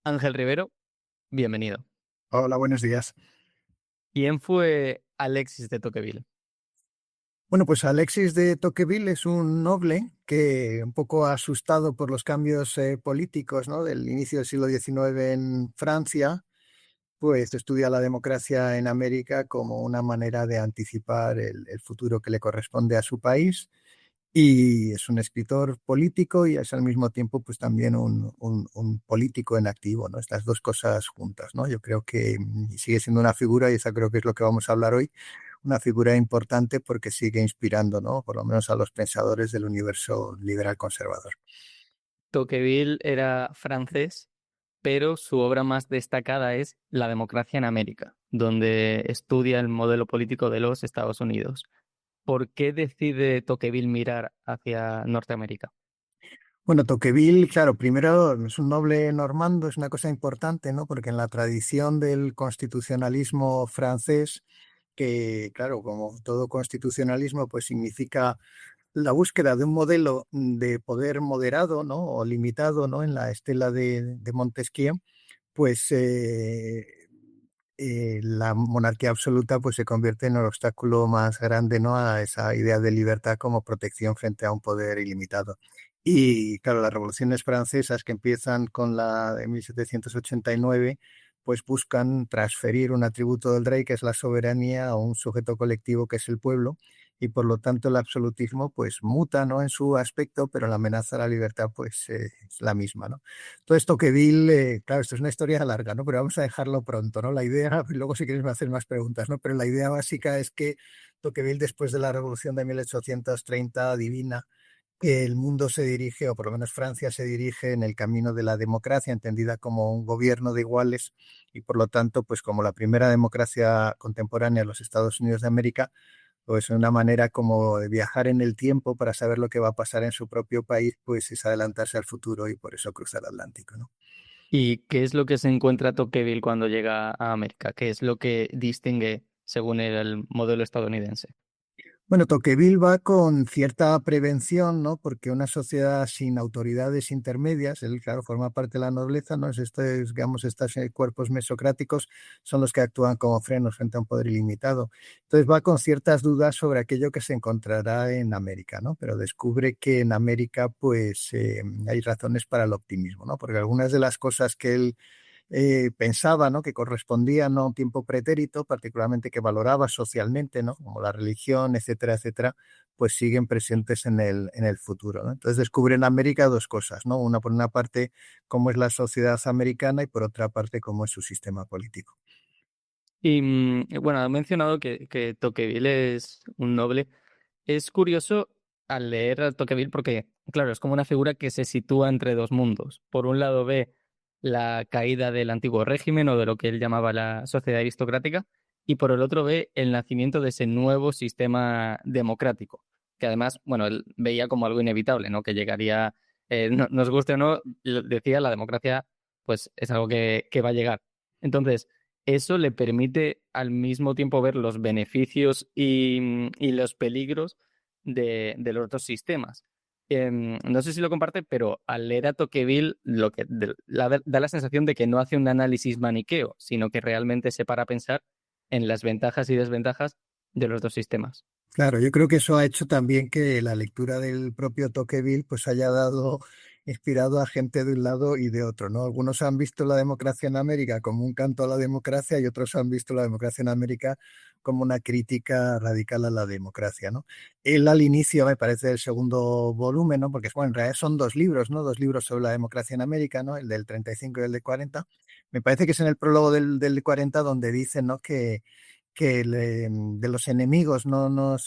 Ángel Rivero, bienvenido. Hola, buenos días. ¿Quién fue Alexis de Tocqueville? Bueno, pues Alexis de Tocqueville es un noble que, un poco asustado por los cambios políticos, ¿no?, del inicio del siglo XIX en Francia, pues estudia la democracia en América como una manera de anticipar el futuro que le corresponde a su país. Y es un escritor político y es al mismo tiempo pues también un político en activo, ¿no? Estas dos cosas juntas, ¿no? Yo creo que sigue siendo una figura, y esa creo que es lo que vamos a hablar hoy, una figura importante porque sigue inspirando, ¿no?, por lo menos a los pensadores del universo liberal conservador. Tocqueville era francés, pero su obra más destacada es La democracia en América, donde estudia el modelo político de los Estados Unidos. ¿Por qué decide Tocqueville mirar hacia Norteamérica? Bueno, Tocqueville, claro, primero es un noble normando, es una cosa importante, ¿no? Porque en la tradición del constitucionalismo francés, que claro, como todo constitucionalismo, pues significa la búsqueda de un modelo de poder moderado, ¿no?, o limitado, ¿no?, en la estela de Montesquieu, pues la monarquía absoluta pues se convierte en el obstáculo más grande, ¿no?, a esa idea de libertad como protección frente a un poder ilimitado. Y claro, las revoluciones francesas que empiezan con la de 1789, pues buscan transferir un atributo del rey, que es la soberanía, a un sujeto colectivo que es el pueblo, y por lo tanto el absolutismo pues muta, ¿no?, en su aspecto, pero la amenaza a la libertad pues es la misma, ¿no? Todo esto que Bill, claro, esto es una historia larga, ¿no? Pero vamos a dejarlo pronto, ¿no? La idea, luego si quieres me hacer más preguntas, ¿no? Pero la idea básica es que Tocqueville, después de la Revolución de 1830, adivina que el mundo se dirige, o por lo menos Francia se dirige en el camino de la democracia, entendida como un gobierno de iguales, y por lo tanto, pues como la primera democracia contemporánea en los Estados Unidos de América, pues una manera como de viajar en el tiempo para saber lo que va a pasar en su propio país, pues es adelantarse al futuro y por eso cruzar el Atlántico, ¿no? ¿Y qué es lo que se encuentra Tocqueville cuando llega a América? ¿Qué es lo que distingue según el modelo estadounidense? Bueno, Tocqueville va con cierta prevención, ¿no? Porque una sociedad sin autoridades intermedias, él, claro, forma parte de la nobleza, ¿no? Digamos, estos cuerpos mesocráticos son los que actúan como frenos frente a un poder ilimitado. Entonces va con ciertas dudas sobre aquello que se encontrará en América, ¿no? Pero descubre que en América, pues, hay razones para el optimismo, ¿no? Porque algunas de las cosas que él pensaba, ¿no?, que correspondían a un tiempo pretérito, particularmente que valoraba socialmente, ¿no?, como la religión, etcétera, etcétera, pues siguen presentes en el futuro, ¿no? Entonces descubre en América dos cosas, ¿no? Una, por una parte, cómo es la sociedad americana, y por otra parte, cómo es su sistema político. Y bueno, ha mencionado que Tocqueville es un noble. Es curioso al leer a Tocqueville porque, claro, es como una figura que se sitúa entre dos mundos. Por un lado ve la caída del antiguo régimen o de lo que él llamaba la sociedad aristocrática, y por el otro ve el nacimiento de ese nuevo sistema democrático, que además, bueno, él veía como algo inevitable, ¿no? Que llegaría, nos guste o no, decía, la democracia, pues es algo que va a llegar. Entonces, eso le permite al mismo tiempo ver los beneficios y los peligros de los otros sistemas. No sé si lo comparte, pero al leer a Tocqueville da la sensación de que no hace un análisis maniqueo, sino que realmente se para a pensar en las ventajas y desventajas de los dos sistemas. Claro, yo creo que eso ha hecho también que la lectura del propio Tocqueville pues haya dado, inspirado a gente de un lado y de otro, ¿no? Algunos han visto la democracia en América como un canto a la democracia, y otros han visto la democracia en América como una crítica radical a la democracia, ¿no? Él al inicio, me parece, del segundo volumen, ¿no? Porque bueno, en realidad son dos libros, ¿no? Dos libros sobre la democracia en América, ¿no? El del 35 y el del 40. Me parece que es en el prólogo del 40 donde dicen, ¿no?, que de los enemigos no nos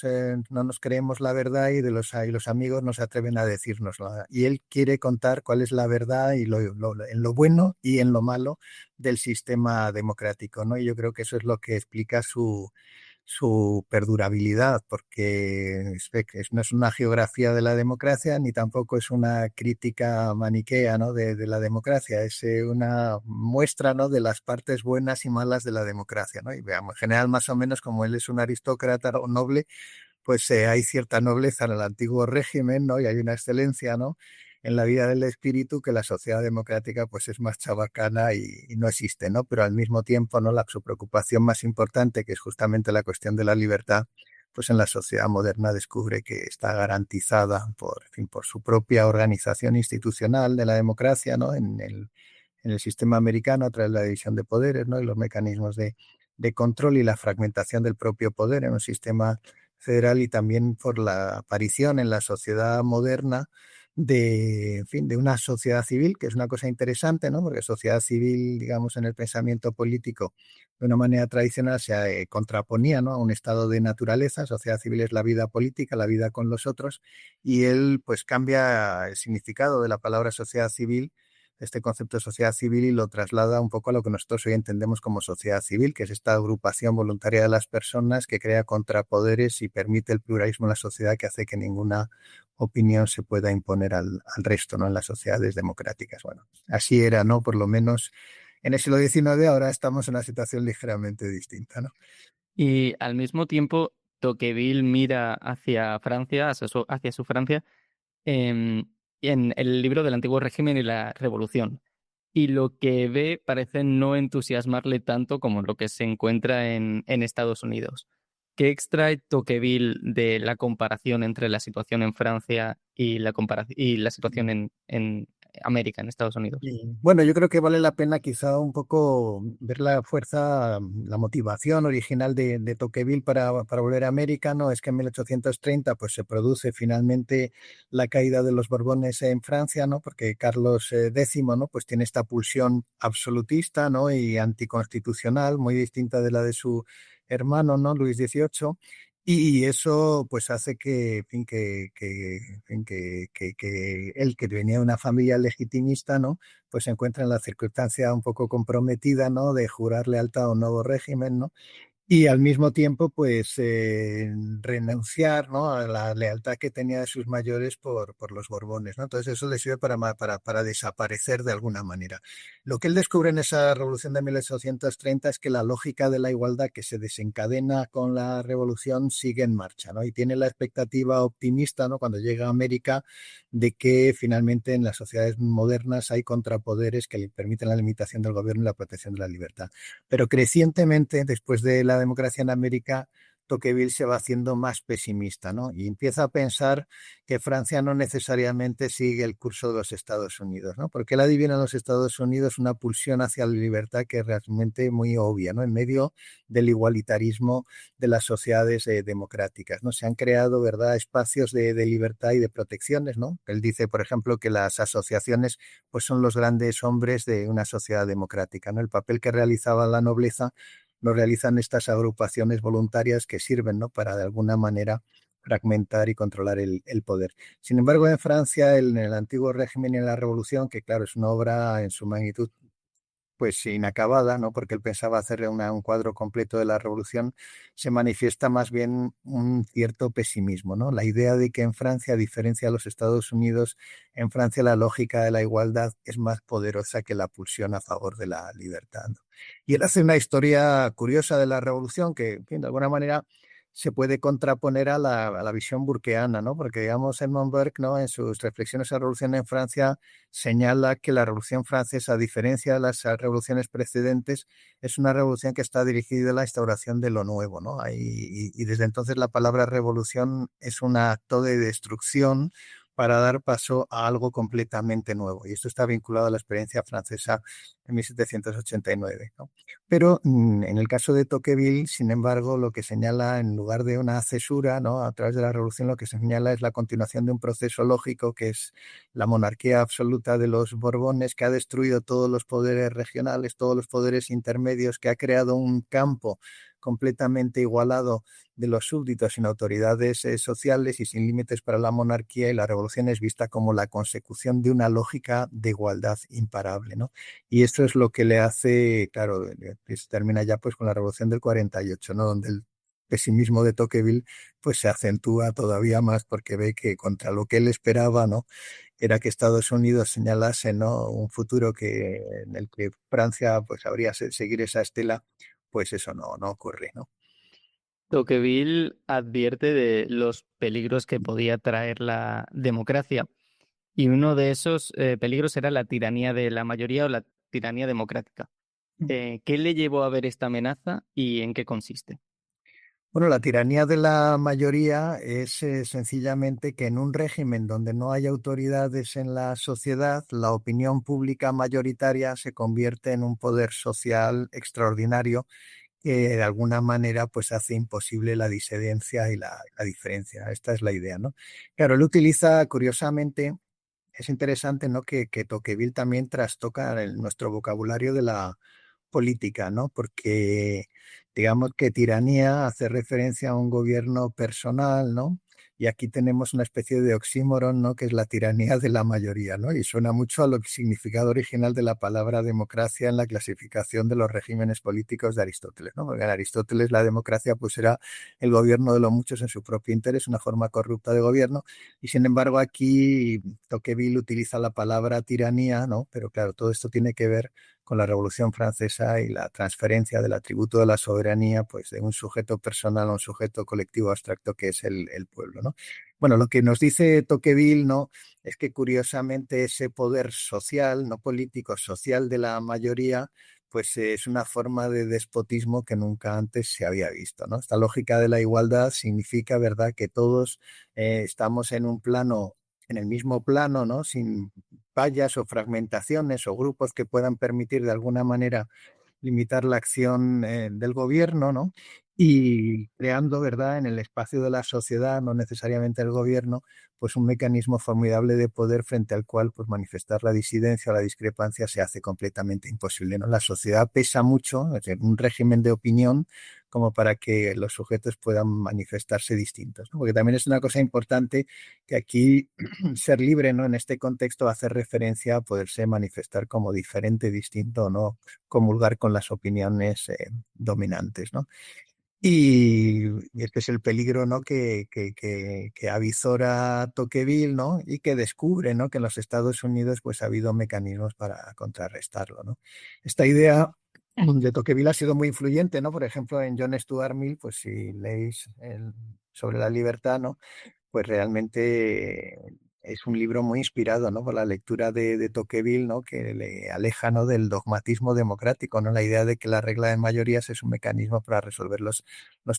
creemos la verdad, y y los amigos no se atreven a decírnosla. Y él quiere contar cuál es la verdad y en lo bueno y en lo malo del sistema democrático, ¿no? Y yo creo que eso es lo que explica su perdurabilidad, porque no es una geografía de la democracia, ni tampoco es una crítica maniquea, ¿no?, de la democracia, es una muestra, ¿no?, de las partes buenas y malas de la democracia, ¿no? Y veamos, en general, más o menos, como él es un aristócrata o noble, pues hay cierta nobleza en el antiguo régimen, ¿no?, y hay una excelencia, ¿no? en la vida del espíritu que la sociedad democrática pues es más chabacana y no existe, ¿no? Pero al mismo tiempo, ¿no? Su preocupación más importante, que es justamente la cuestión de la libertad, pues en la sociedad moderna descubre que está garantizada por, en fin, por su propia organización institucional de la democracia, ¿no? En el sistema americano a través de la división de poderes, ¿no? Y los mecanismos de control y la fragmentación del propio poder en un sistema federal y también por la aparición en la sociedad moderna de, en fin, de una sociedad civil, que es una cosa interesante, ¿no? Porque sociedad civil, digamos, en el pensamiento político, de una manera tradicional se contraponía, ¿no? A un estado de naturaleza. Sociedad civil es la vida política, la vida con los otros, y él, pues, cambia el significado de la palabra sociedad civil, este concepto de sociedad civil, y lo traslada un poco a lo que nosotros hoy entendemos como sociedad civil, que es esta agrupación voluntaria de las personas que crea contrapoderes y permite el pluralismo en la sociedad, que hace que ninguna opinión se pueda imponer al resto, ¿no? En las sociedades democráticas. Bueno, así era, ¿no? Por lo menos en el siglo XIX. Ahora estamos en una situación ligeramente distinta, ¿no? Y al mismo tiempo, Tocqueville mira hacia Francia, hacia su Francia, em, en el libro del Antiguo Régimen y la Revolución. Y lo que ve parece no entusiasmarle tanto como lo que se encuentra en Estados Unidos. ¿Qué extrae Tocqueville de la comparación entre la situación en Francia y y la situación en América, en Estados Unidos? Y, bueno, yo creo que vale la pena quizá un poco ver la fuerza, la motivación original de Tocqueville para volver a América, ¿no? Es que en 1830 pues, se produce finalmente la caída de los Borbones en Francia, ¿no? Porque Carlos X, ¿no? Pues tiene esta pulsión absolutista, ¿no? Y anticonstitucional, muy distinta de la de su hermano, ¿no? Luis XVIII. Y eso pues hace que, en fin, en fin, que él, que venía de una familia legitimista, ¿no? Pues se encuentra en la circunstancia un poco comprometida, ¿no? De jurar lealtad a un nuevo régimen, ¿no? Y al mismo tiempo, pues renunciar, ¿no? A la lealtad que tenía de sus mayores por los Borbones, ¿no? Entonces eso le sirve para desaparecer de alguna manera. Lo que él descubre en esa revolución de 1830 es que la lógica de la igualdad que se desencadena con la revolución sigue en marcha, ¿no? Y tiene la expectativa optimista, ¿no? Cuando llega a América, de que finalmente en las sociedades modernas hay contrapoderes que le permiten la limitación del gobierno y la protección de la libertad. Pero crecientemente, después de la democracia en América, Tocqueville se va haciendo más pesimista, ¿no? Y empieza a pensar que Francia no necesariamente sigue el curso de los Estados Unidos, ¿no? Porque él adivina en los Estados Unidos una pulsión hacia la libertad que es realmente muy obvia, ¿no? En medio del igualitarismo de las sociedades democráticas, ¿no? Se han creado, ¿verdad?, espacios de libertad y de protecciones, ¿no? Él dice, por ejemplo, que las asociaciones pues son los grandes hombres de una sociedad democrática, ¿no? El papel que realizaba la nobleza lo realizan estas agrupaciones voluntarias que sirven, ¿no? Para de alguna manera fragmentar y controlar el poder. Sin embargo, en Francia, en el antiguo régimen y en la revolución, que claro, es una obra en su magnitud pues inacabada, ¿no? Porque él pensaba hacer un cuadro completo de la revolución, se manifiesta más bien un cierto pesimismo, ¿no? La idea de que en Francia, a diferencia de los Estados Unidos, en Francia la lógica de la igualdad es más poderosa que la pulsión a favor de la libertad, ¿no? Y él hace una historia curiosa de la revolución que, en fin, de alguna manera se puede contraponer a la visión burkeana, ¿no? Porque, digamos, Edmund Burke, ¿no? En sus reflexiones sobre la revolución en Francia, señala que la Revolución Francesa, a diferencia de las revoluciones precedentes, es una revolución que está dirigida a la instauración de lo nuevo, ¿no? Y desde entonces la palabra revolución es un acto de destrucción para dar paso a algo completamente nuevo. Y esto está vinculado a la experiencia francesa en 1789, ¿no? Pero en el caso de Tocqueville, sin embargo, lo que señala, en lugar de una cesura, ¿no? A través de la revolución, lo que se señala es la continuación de un proceso lógico que es la monarquía absoluta de los Borbones, que ha destruido todos los poderes regionales, todos los poderes intermedios, que ha creado un campo completamente igualado de los súbditos sin autoridades sociales y sin límites para la monarquía, y la revolución es vista como la consecución de una lógica de igualdad imparable, ¿no? Y esto es lo que le hace, claro, se termina ya pues con la revolución del 48, ¿no? Donde el pesimismo de Tocqueville pues se acentúa todavía más porque ve que contra lo que él esperaba, ¿no? Era que Estados Unidos señalase, ¿no? Un futuro en el que Francia pues habría seguir esa estela, pues eso no ocurre, ¿no? Tocqueville advierte de los peligros que podía traer la democracia. Y uno de esos peligros era la tiranía de la mayoría o la tiranía democrática. ¿Qué le llevó a ver esta amenaza y en qué consiste? Bueno, la tiranía de la mayoría es sencillamente que en un régimen donde no hay autoridades en la sociedad, la opinión pública mayoritaria se convierte en un poder social extraordinario que de alguna manera pues hace imposible la disidencia y la diferencia. Esta es la idea, ¿no? Claro, él utiliza, curiosamente, es interesante, ¿no? Que Tocqueville también trastoca nuestro vocabulario de la política, ¿no? Porque digamos que tiranía hace referencia a un gobierno personal, ¿no? Y aquí tenemos una especie de oxímoron, ¿no? Que es la tiranía de la mayoría, ¿no? Y suena mucho a lo significado original de la palabra democracia en la clasificación de los regímenes políticos de Aristóteles, ¿no? Porque en Aristóteles la democracia pues era el gobierno de los muchos en su propio interés, una forma corrupta de gobierno, y sin embargo aquí Tocqueville utiliza la palabra tiranía, ¿no? Pero claro, todo esto tiene que ver con la Revolución Francesa y la transferencia del atributo de la soberanía pues, de un sujeto personal a un sujeto colectivo abstracto que es el pueblo, ¿no? Bueno, lo que nos dice Tocqueville, ¿no? Es que curiosamente ese poder social, no político, social de la mayoría, pues es una forma de despotismo que nunca antes se había visto, ¿no? Esta lógica de la igualdad significa, ¿verdad?, que todos estamos en un plano, en el mismo plano, ¿no? Sin fallas o fragmentaciones o grupos que puedan permitir de alguna manera limitar la acción del gobierno, ¿no? Y creando, ¿verdad?, en el espacio de la sociedad, no necesariamente el gobierno, pues un mecanismo formidable de poder frente al cual pues manifestar la disidencia o la discrepancia se hace completamente imposible, ¿no? La sociedad pesa mucho, es decir, un régimen de opinión como para que los sujetos puedan manifestarse distintos, ¿no? Porque también es una cosa importante que aquí ser libre, ¿no? En este contexto hace referencia a poderse manifestar como diferente, distinto, ¿no? Comulgar con las opiniones dominantes, ¿no? Y este es el peligro, ¿no? Que avizora Tocqueville, ¿no? Y que descubre, ¿no? Que en los Estados Unidos pues ha habido mecanismos para contrarrestarlo, ¿no? Esta idea de Tocqueville ha sido muy influyente, ¿no? Por ejemplo, en John Stuart Mill, pues si leéis sobre la libertad, ¿no? Pues realmente es un libro muy inspirado, ¿no? Por la lectura de Tocqueville, ¿no? Que le aleja, ¿no? Del dogmatismo democrático, ¿no? La idea de que la regla de mayorías es un mecanismo para resolver los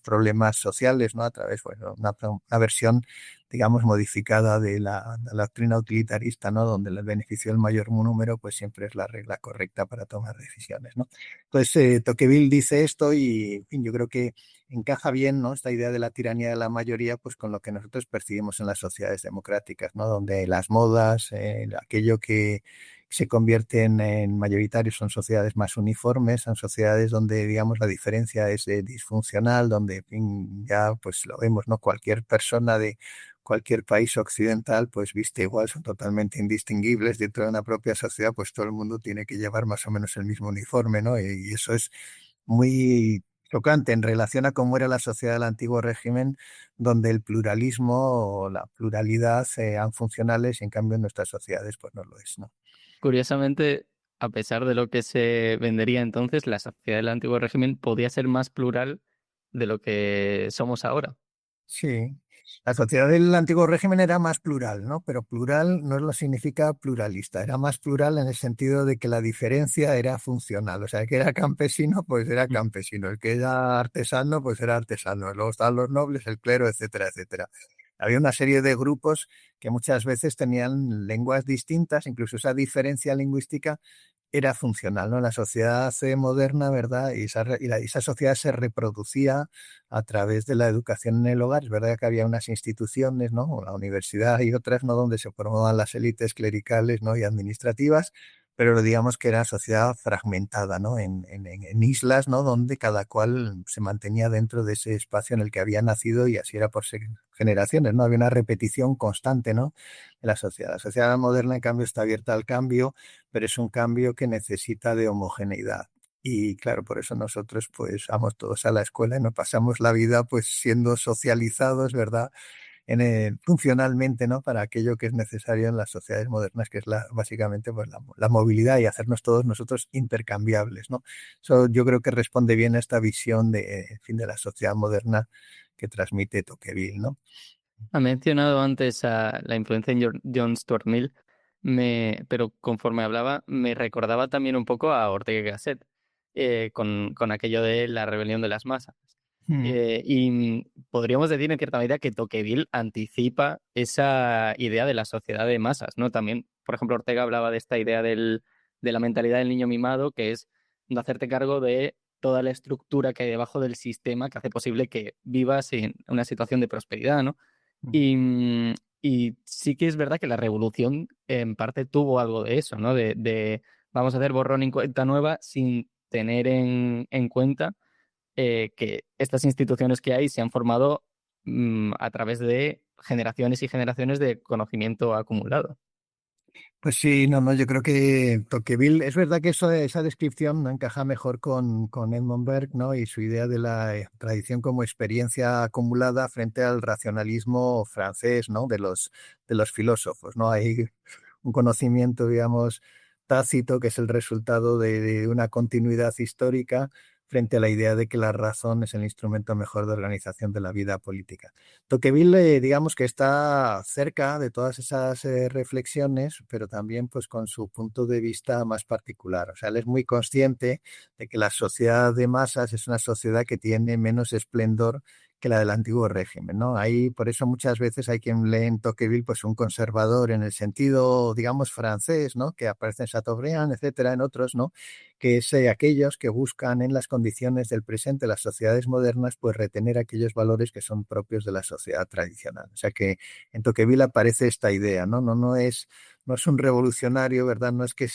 problemas sociales, ¿no? A través, bueno, una versión, digamos, modificada de la doctrina utilitarista, ¿no? Donde el beneficio del mayor número, pues siempre es la regla correcta para tomar decisiones, ¿no? Entonces, Tocqueville dice esto y, en fin, yo creo que encaja bien, ¿no? Esta idea de la tiranía de la mayoría, pues con lo que nosotros percibimos en las sociedades democráticas, ¿no? Donde las modas, aquello que se convierten en mayoritarios son sociedades más uniformes, son sociedades donde, digamos, la diferencia es disfuncional, donde, en fin, ya pues lo vemos, ¿no? Cualquier persona de cualquier país occidental, pues viste igual, son totalmente indistinguibles dentro de una propia sociedad, pues todo el mundo tiene que llevar más o menos el mismo uniforme, ¿no? Y eso es muy chocante en relación a cómo era la sociedad del antiguo régimen, donde el pluralismo o la pluralidad eran funcionales y en cambio en nuestras sociedades pues no lo es, ¿no? Curiosamente, a pesar de lo que se vendería entonces, la sociedad del antiguo régimen podía ser más plural de lo que somos ahora. Sí, la sociedad del antiguo régimen era más plural, ¿no? Pero plural no lo significa pluralista, era más plural en el sentido de que la diferencia era funcional, o sea, el que era campesino, pues era Mm. campesino, el que era artesano, pues era artesano, luego estaban los nobles, el clero, etcétera, etcétera. Había una serie de grupos que muchas veces tenían lenguas distintas, incluso esa diferencia lingüística era funcional, ¿no? La sociedad moderna, ¿verdad? Y esa sociedad se reproducía a través de la educación en el hogar. Es verdad que había unas instituciones, ¿no? La universidad y otras, ¿no? Donde se formaban las élites clericales, ¿no? Y administrativas, pero digamos que era sociedad fragmentada, ¿no? En islas, ¿no? Donde cada cual se mantenía dentro de ese espacio en el que había nacido y así era por generaciones, ¿no? Había una repetición constante, ¿no? De la sociedad. La sociedad moderna, en cambio, está abierta al cambio, pero es un cambio que necesita de homogeneidad. Y claro, por eso nosotros pues vamos todos a la escuela y nos pasamos la vida pues siendo socializados, ¿verdad? Funcionalmente, ¿no? Para aquello que es necesario en las sociedades modernas, que es básicamente pues la movilidad y hacernos todos nosotros intercambiables, ¿no? Eso yo creo que responde bien a esta visión de, en fin, de la sociedad moderna que transmite Tocqueville, ¿no? Ha mencionado antes a la influencia en John Stuart Mill. pero conforme hablaba, me recordaba también un poco a Ortega y Gasset, con aquello de la rebelión de las masas. Mm. Podríamos decir en cierta medida que Tocqueville anticipa esa idea de la sociedad de masas, ¿no? También, por ejemplo, Ortega hablaba de esta idea de la mentalidad del niño mimado, que es no hacerte cargo de toda la estructura que hay debajo del sistema que hace posible que vivas en una situación de prosperidad, ¿no? Mm. Y sí que es verdad que la revolución en parte tuvo algo de eso, ¿no? De vamos a hacer borrón y cuenta nueva sin tener en cuenta que estas instituciones que hay se han formado a través de generaciones y generaciones de conocimiento acumulado. Pues sí, no, no, yo creo que Tocqueville, es verdad que esa descripción no encaja mejor con Edmund Burke, ¿no? Y su idea de la tradición como experiencia acumulada frente al racionalismo francés, ¿no? De los filósofos, ¿no? Hay un conocimiento, digamos, tácito que es el resultado de una continuidad histórica frente a la idea de que la razón es el instrumento mejor de organización de la vida política. Tocqueville, digamos que está cerca de todas esas reflexiones, pero también pues con su punto de vista más particular. O sea, él es muy consciente de que la sociedad de masas es una sociedad que tiene menos esplendor que la del antiguo régimen, ¿no? Ahí, por eso muchas veces hay quien lee en Tocqueville pues un conservador en el sentido, digamos, francés, ¿no? Que aparece en Chateaubriand, etcétera, en otros, ¿no? Que es aquellos que buscan en las condiciones del presente, las sociedades modernas, pues retener aquellos valores que son propios de la sociedad tradicional. O sea que en Tocqueville aparece esta idea, ¿no? No es un revolucionario, ¿verdad? No es que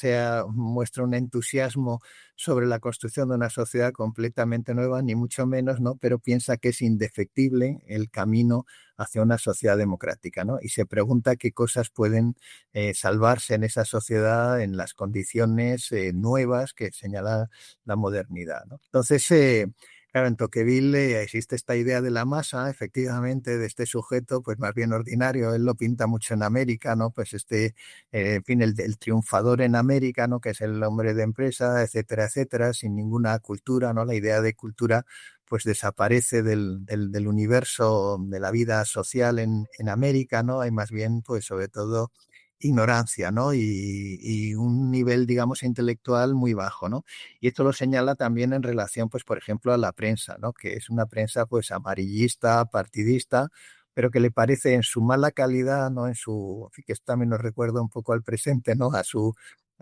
muestre un entusiasmo sobre la construcción de una sociedad completamente nueva, ni mucho menos, ¿no? Pero piensa que es indefectible el camino hacia una sociedad democrática, ¿no? Y se pregunta qué cosas pueden salvarse en esa sociedad en las condiciones nuevas que señala la modernidad, ¿no? Entonces, claro, en Tocqueville existe esta idea de la masa, efectivamente, de este sujeto, pues más bien ordinario. Él lo pinta mucho en América, ¿no? Pues en fin, el triunfador en América, ¿no? Que es el hombre de empresa, etcétera, etcétera, sin ninguna cultura, ¿no? La idea de cultura pues desaparece del universo de la vida social en América, ¿no? Hay más bien, pues sobre todo, ignorancia, ¿no? Y un nivel, digamos, intelectual muy bajo, ¿no? Y esto lo señala también en relación, pues, por ejemplo, a la prensa, ¿no? Que es una prensa, pues, amarillista, partidista, pero que le parece en su mala calidad, ¿no? Que esto también nos recuerda un poco al presente, ¿no? A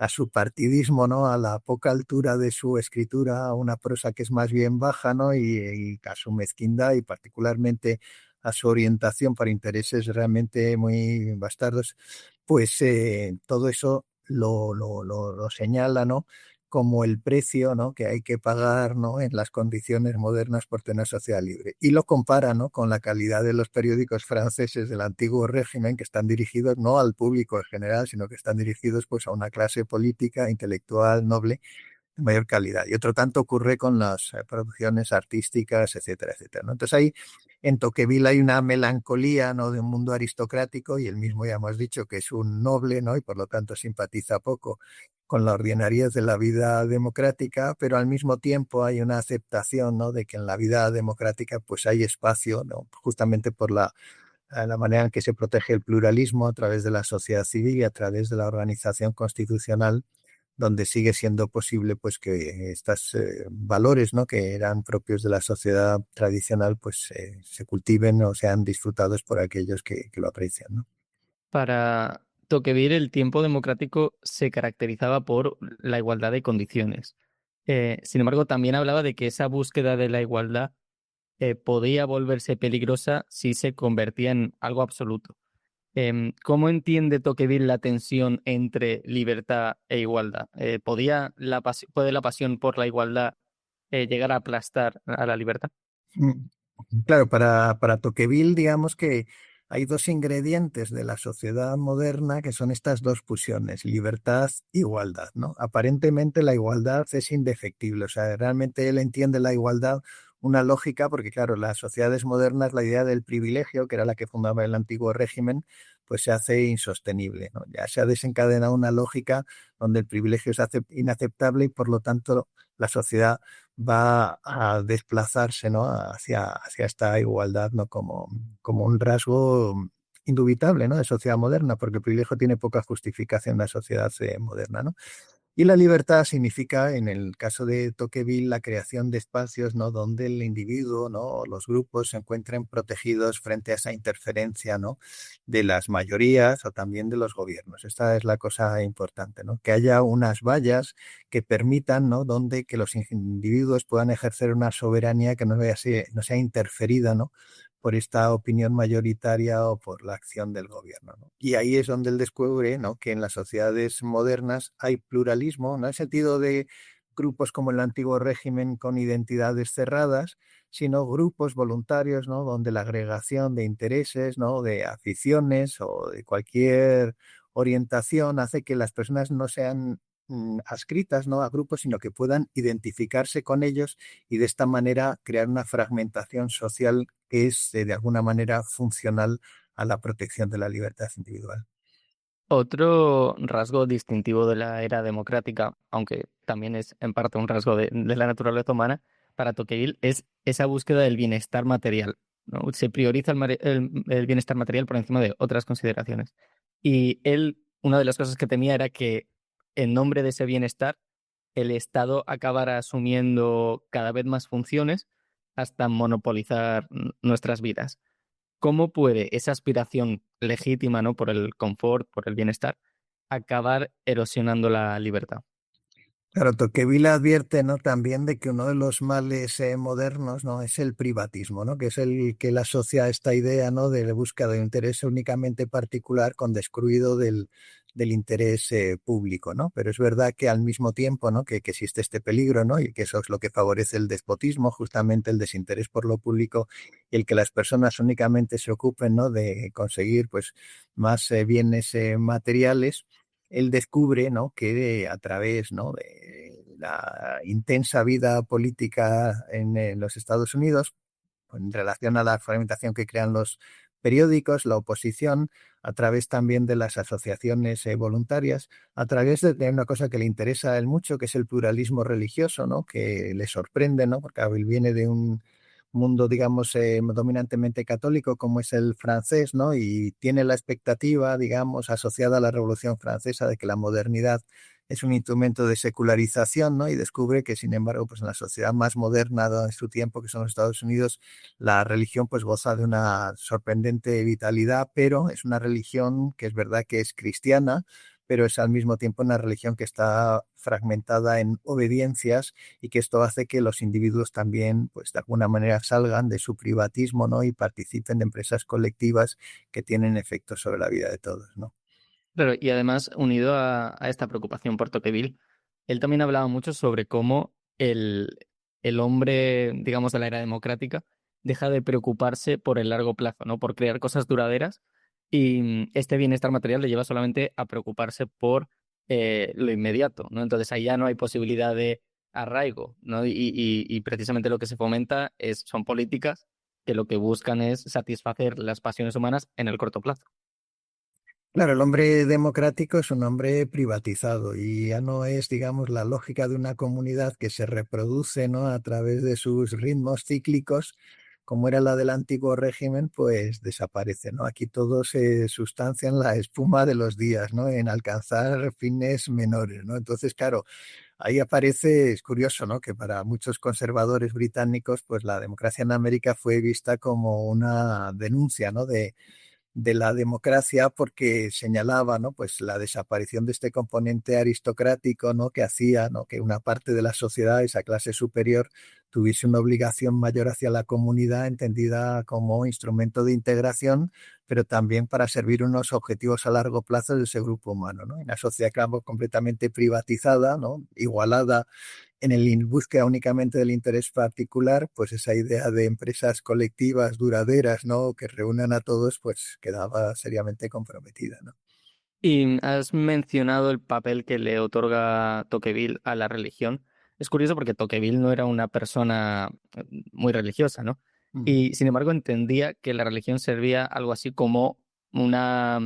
su partidismo, ¿no? A la poca altura de su escritura, a una prosa que es más bien baja, ¿no? Y a su mezquindad y particularmente a su orientación para intereses realmente muy bastardos, pues todo eso lo señala, ¿no? Como el precio, ¿no? Que hay que pagar, ¿no? En las condiciones modernas por tener sociedad libre. Y lo compara, ¿no? Con la calidad de los periódicos franceses del antiguo régimen, que están dirigidos no al público en general, sino que están dirigidos pues a una clase política, intelectual, noble, de mayor calidad. Y otro tanto ocurre con las producciones artísticas, etcétera, etcétera, ¿no? Entonces ahí en Tocqueville hay una melancolía, ¿no? De un mundo aristocrático, y él mismo ya hemos dicho que es un noble, ¿no? Y por lo tanto simpatiza poco con la ordinariedad de la vida democrática, pero al mismo tiempo hay una aceptación, ¿no? De que en la vida democrática pues hay espacio, ¿no? Justamente por la manera en que se protege el pluralismo a través de la sociedad civil y a través de la organización constitucional, donde sigue siendo posible pues que estos valores, ¿no? Que eran propios de la sociedad tradicional pues se cultiven o sean disfrutados por aquellos que lo aprecian, ¿no? Para Tocqueville, el tiempo democrático se caracterizaba por la igualdad de condiciones. Sin embargo, también hablaba de que esa búsqueda de la igualdad podía volverse peligrosa si se convertía en algo absoluto. ¿Cómo entiende Tocqueville la tensión entre libertad e igualdad? ¿Puede la pasión por la igualdad llegar a aplastar a la libertad? Mm. Claro, para Tocqueville, digamos que hay dos ingredientes de la sociedad moderna que son estas dos pulsiones, libertad e igualdad, ¿no? Aparentemente la igualdad es indefectible, o sea, realmente él entiende la igualdad una lógica, porque claro, las sociedades modernas, la idea del privilegio, que era la que fundaba el antiguo régimen, pues se hace insostenible, ¿no? Ya se ha desencadenado una lógica donde el privilegio se hace inaceptable y por lo tanto la sociedad va a desplazarse, ¿no? hacia esta igualdad, ¿no? Como un rasgo indubitable, ¿no? De sociedad moderna, porque el privilegio tiene poca justificación en la sociedad moderna, ¿no? Y la libertad significa, en el caso de Tocqueville, la creación de espacios, ¿no? Donde el individuo, ¿no? O los grupos se encuentren protegidos frente a esa interferencia, ¿no? De las mayorías o también de los gobiernos. Esta es la cosa importante, ¿no? Que haya unas vallas que permitan, ¿no? Donde que los individuos puedan ejercer una soberanía que no sea interferida, ¿no? Por esta opinión mayoritaria o por la acción del gobierno, ¿no? Y ahí es donde él descubre, ¿no? Que en las sociedades modernas hay pluralismo, no en el sentido de grupos como el antiguo régimen con identidades cerradas, sino grupos voluntarios, ¿no? Donde la agregación de intereses, ¿no? De aficiones o de cualquier orientación hace que las personas no sean adscritas, ¿no? A grupos, sino que puedan identificarse con ellos y de esta manera crear una fragmentación social que es de alguna manera funcional a la protección de la libertad individual. Otro rasgo distintivo de la era democrática, aunque también es en parte un rasgo de la naturaleza humana, para Tocqueville es esa búsqueda del bienestar material, ¿no? Se prioriza el bienestar material por encima de otras consideraciones. Y él, una de las cosas que temía era que en nombre de ese bienestar, el Estado acabara asumiendo cada vez más funciones hasta monopolizar nuestras vidas. ¿Cómo puede esa aspiración legítima, ¿no? Por el confort, por el bienestar, acabar erosionando la libertad? Claro, Tocqueville advierte, ¿no? También de que uno de los males modernos, ¿no? Es el privatismo, ¿no? Que es el que él asocia a esta idea, ¿no? De la búsqueda de un interés únicamente particular con descuido del interés público, ¿no? Pero es verdad que al mismo tiempo, ¿no? Que existe este peligro, ¿no? Y que eso es lo que favorece el despotismo, justamente el desinterés por lo público y el que las personas únicamente se ocupen, ¿no? De conseguir, pues, más bienes materiales. Él descubre, ¿no? Que a través, ¿no? De la intensa vida política en los Estados Unidos, en relación a la fragmentación que crean los periódicos, la oposición, a través también de las asociaciones voluntarias, a través de una cosa que le interesa a él mucho, que es el pluralismo religioso, ¿no? Que le sorprende, ¿no? Porque él viene de un mundo, digamos, dominantemente católico como es el francés, ¿no? Y tiene la expectativa, digamos, asociada a la Revolución Francesa de que la modernidad es un instrumento de secularización, ¿no? Y descubre que, sin embargo, pues en la sociedad más moderna de su tiempo, que son los Estados Unidos, la religión pues goza de una sorprendente vitalidad, pero es una religión que es verdad que es cristiana, pero es al mismo tiempo una religión que está fragmentada en obediencias y que esto hace que los individuos también, pues de alguna manera salgan de su privatismo, ¿no? Y participen de empresas colectivas que tienen efectos sobre la vida de todos, ¿no? Claro, y además, unido a esta preocupación por Tocqueville, él también hablaba mucho sobre cómo el hombre, digamos, de la era democrática, deja de preocuparse por el largo plazo, ¿no? Por crear cosas duraderas y este bienestar material le lleva solamente a preocuparse por lo inmediato, ¿no? Entonces ahí ya no hay posibilidad de arraigo, ¿no? Y precisamente lo que se fomenta son políticas que lo que buscan es satisfacer las pasiones humanas en el corto plazo. Claro, el hombre democrático es un hombre privatizado y ya no es, digamos, la lógica de una comunidad que se reproduce, ¿no? A través de sus ritmos cíclicos, como era la del antiguo régimen, pues desaparece, ¿no? Aquí todo se sustancia en la espuma de los días, ¿no? En alcanzar fines menores, ¿no? Entonces, claro, ahí aparece, es curioso, ¿no? Que para muchos conservadores británicos, pues la democracia en América fue vista como una denuncia, ¿no? De la democracia porque señalaba, ¿no? Pues la desaparición de este componente aristocrático, ¿no? Que hacía, ¿no? Que una parte de la sociedad, esa clase superior, tuviese una obligación mayor hacia la comunidad, entendida como instrumento de integración, pero también para servir unos objetivos a largo plazo de ese grupo humano, ¿no? Una sociedad, claro, completamente privatizada, ¿no? Igualada en el búsqueda únicamente del interés particular, pues esa idea de empresas colectivas duraderas, ¿no? Que reúnan a todos, pues quedaba seriamente comprometida, ¿no? Y has mencionado el papel que le otorga Tocqueville a la religión. Es curioso porque Tocqueville no era una persona muy religiosa, ¿no? Ujú. Y sin embargo entendía que la religión servía algo así como una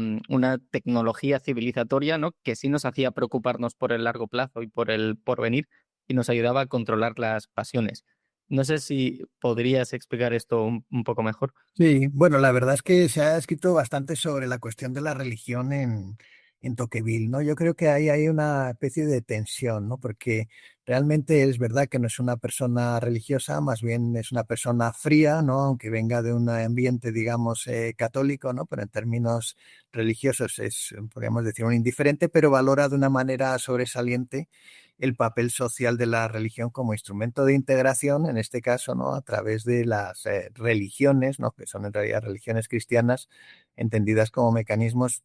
tecnología civilizatoria, ¿no? Que sí nos hacía preocuparnos por el largo plazo y por el porvenir y nos ayudaba a controlar las pasiones. No sé si podrías explicar esto un poco mejor. Sí, bueno, la verdad es que se ha escrito bastante sobre la cuestión de la religión en Tocqueville, ¿no? Yo creo que ahí hay una especie de tensión, ¿no? Porque realmente es verdad que no es una persona religiosa, más bien es una persona fría, ¿no? Aunque venga de un ambiente, digamos, católico, ¿no? Pero en términos religiosos es, podríamos decir, un indiferente, pero valora de una manera sobresaliente el papel social de la religión como instrumento de integración, en este caso, ¿no? A través de las religiones, ¿no? Que son en realidad religiones cristianas, entendidas como mecanismos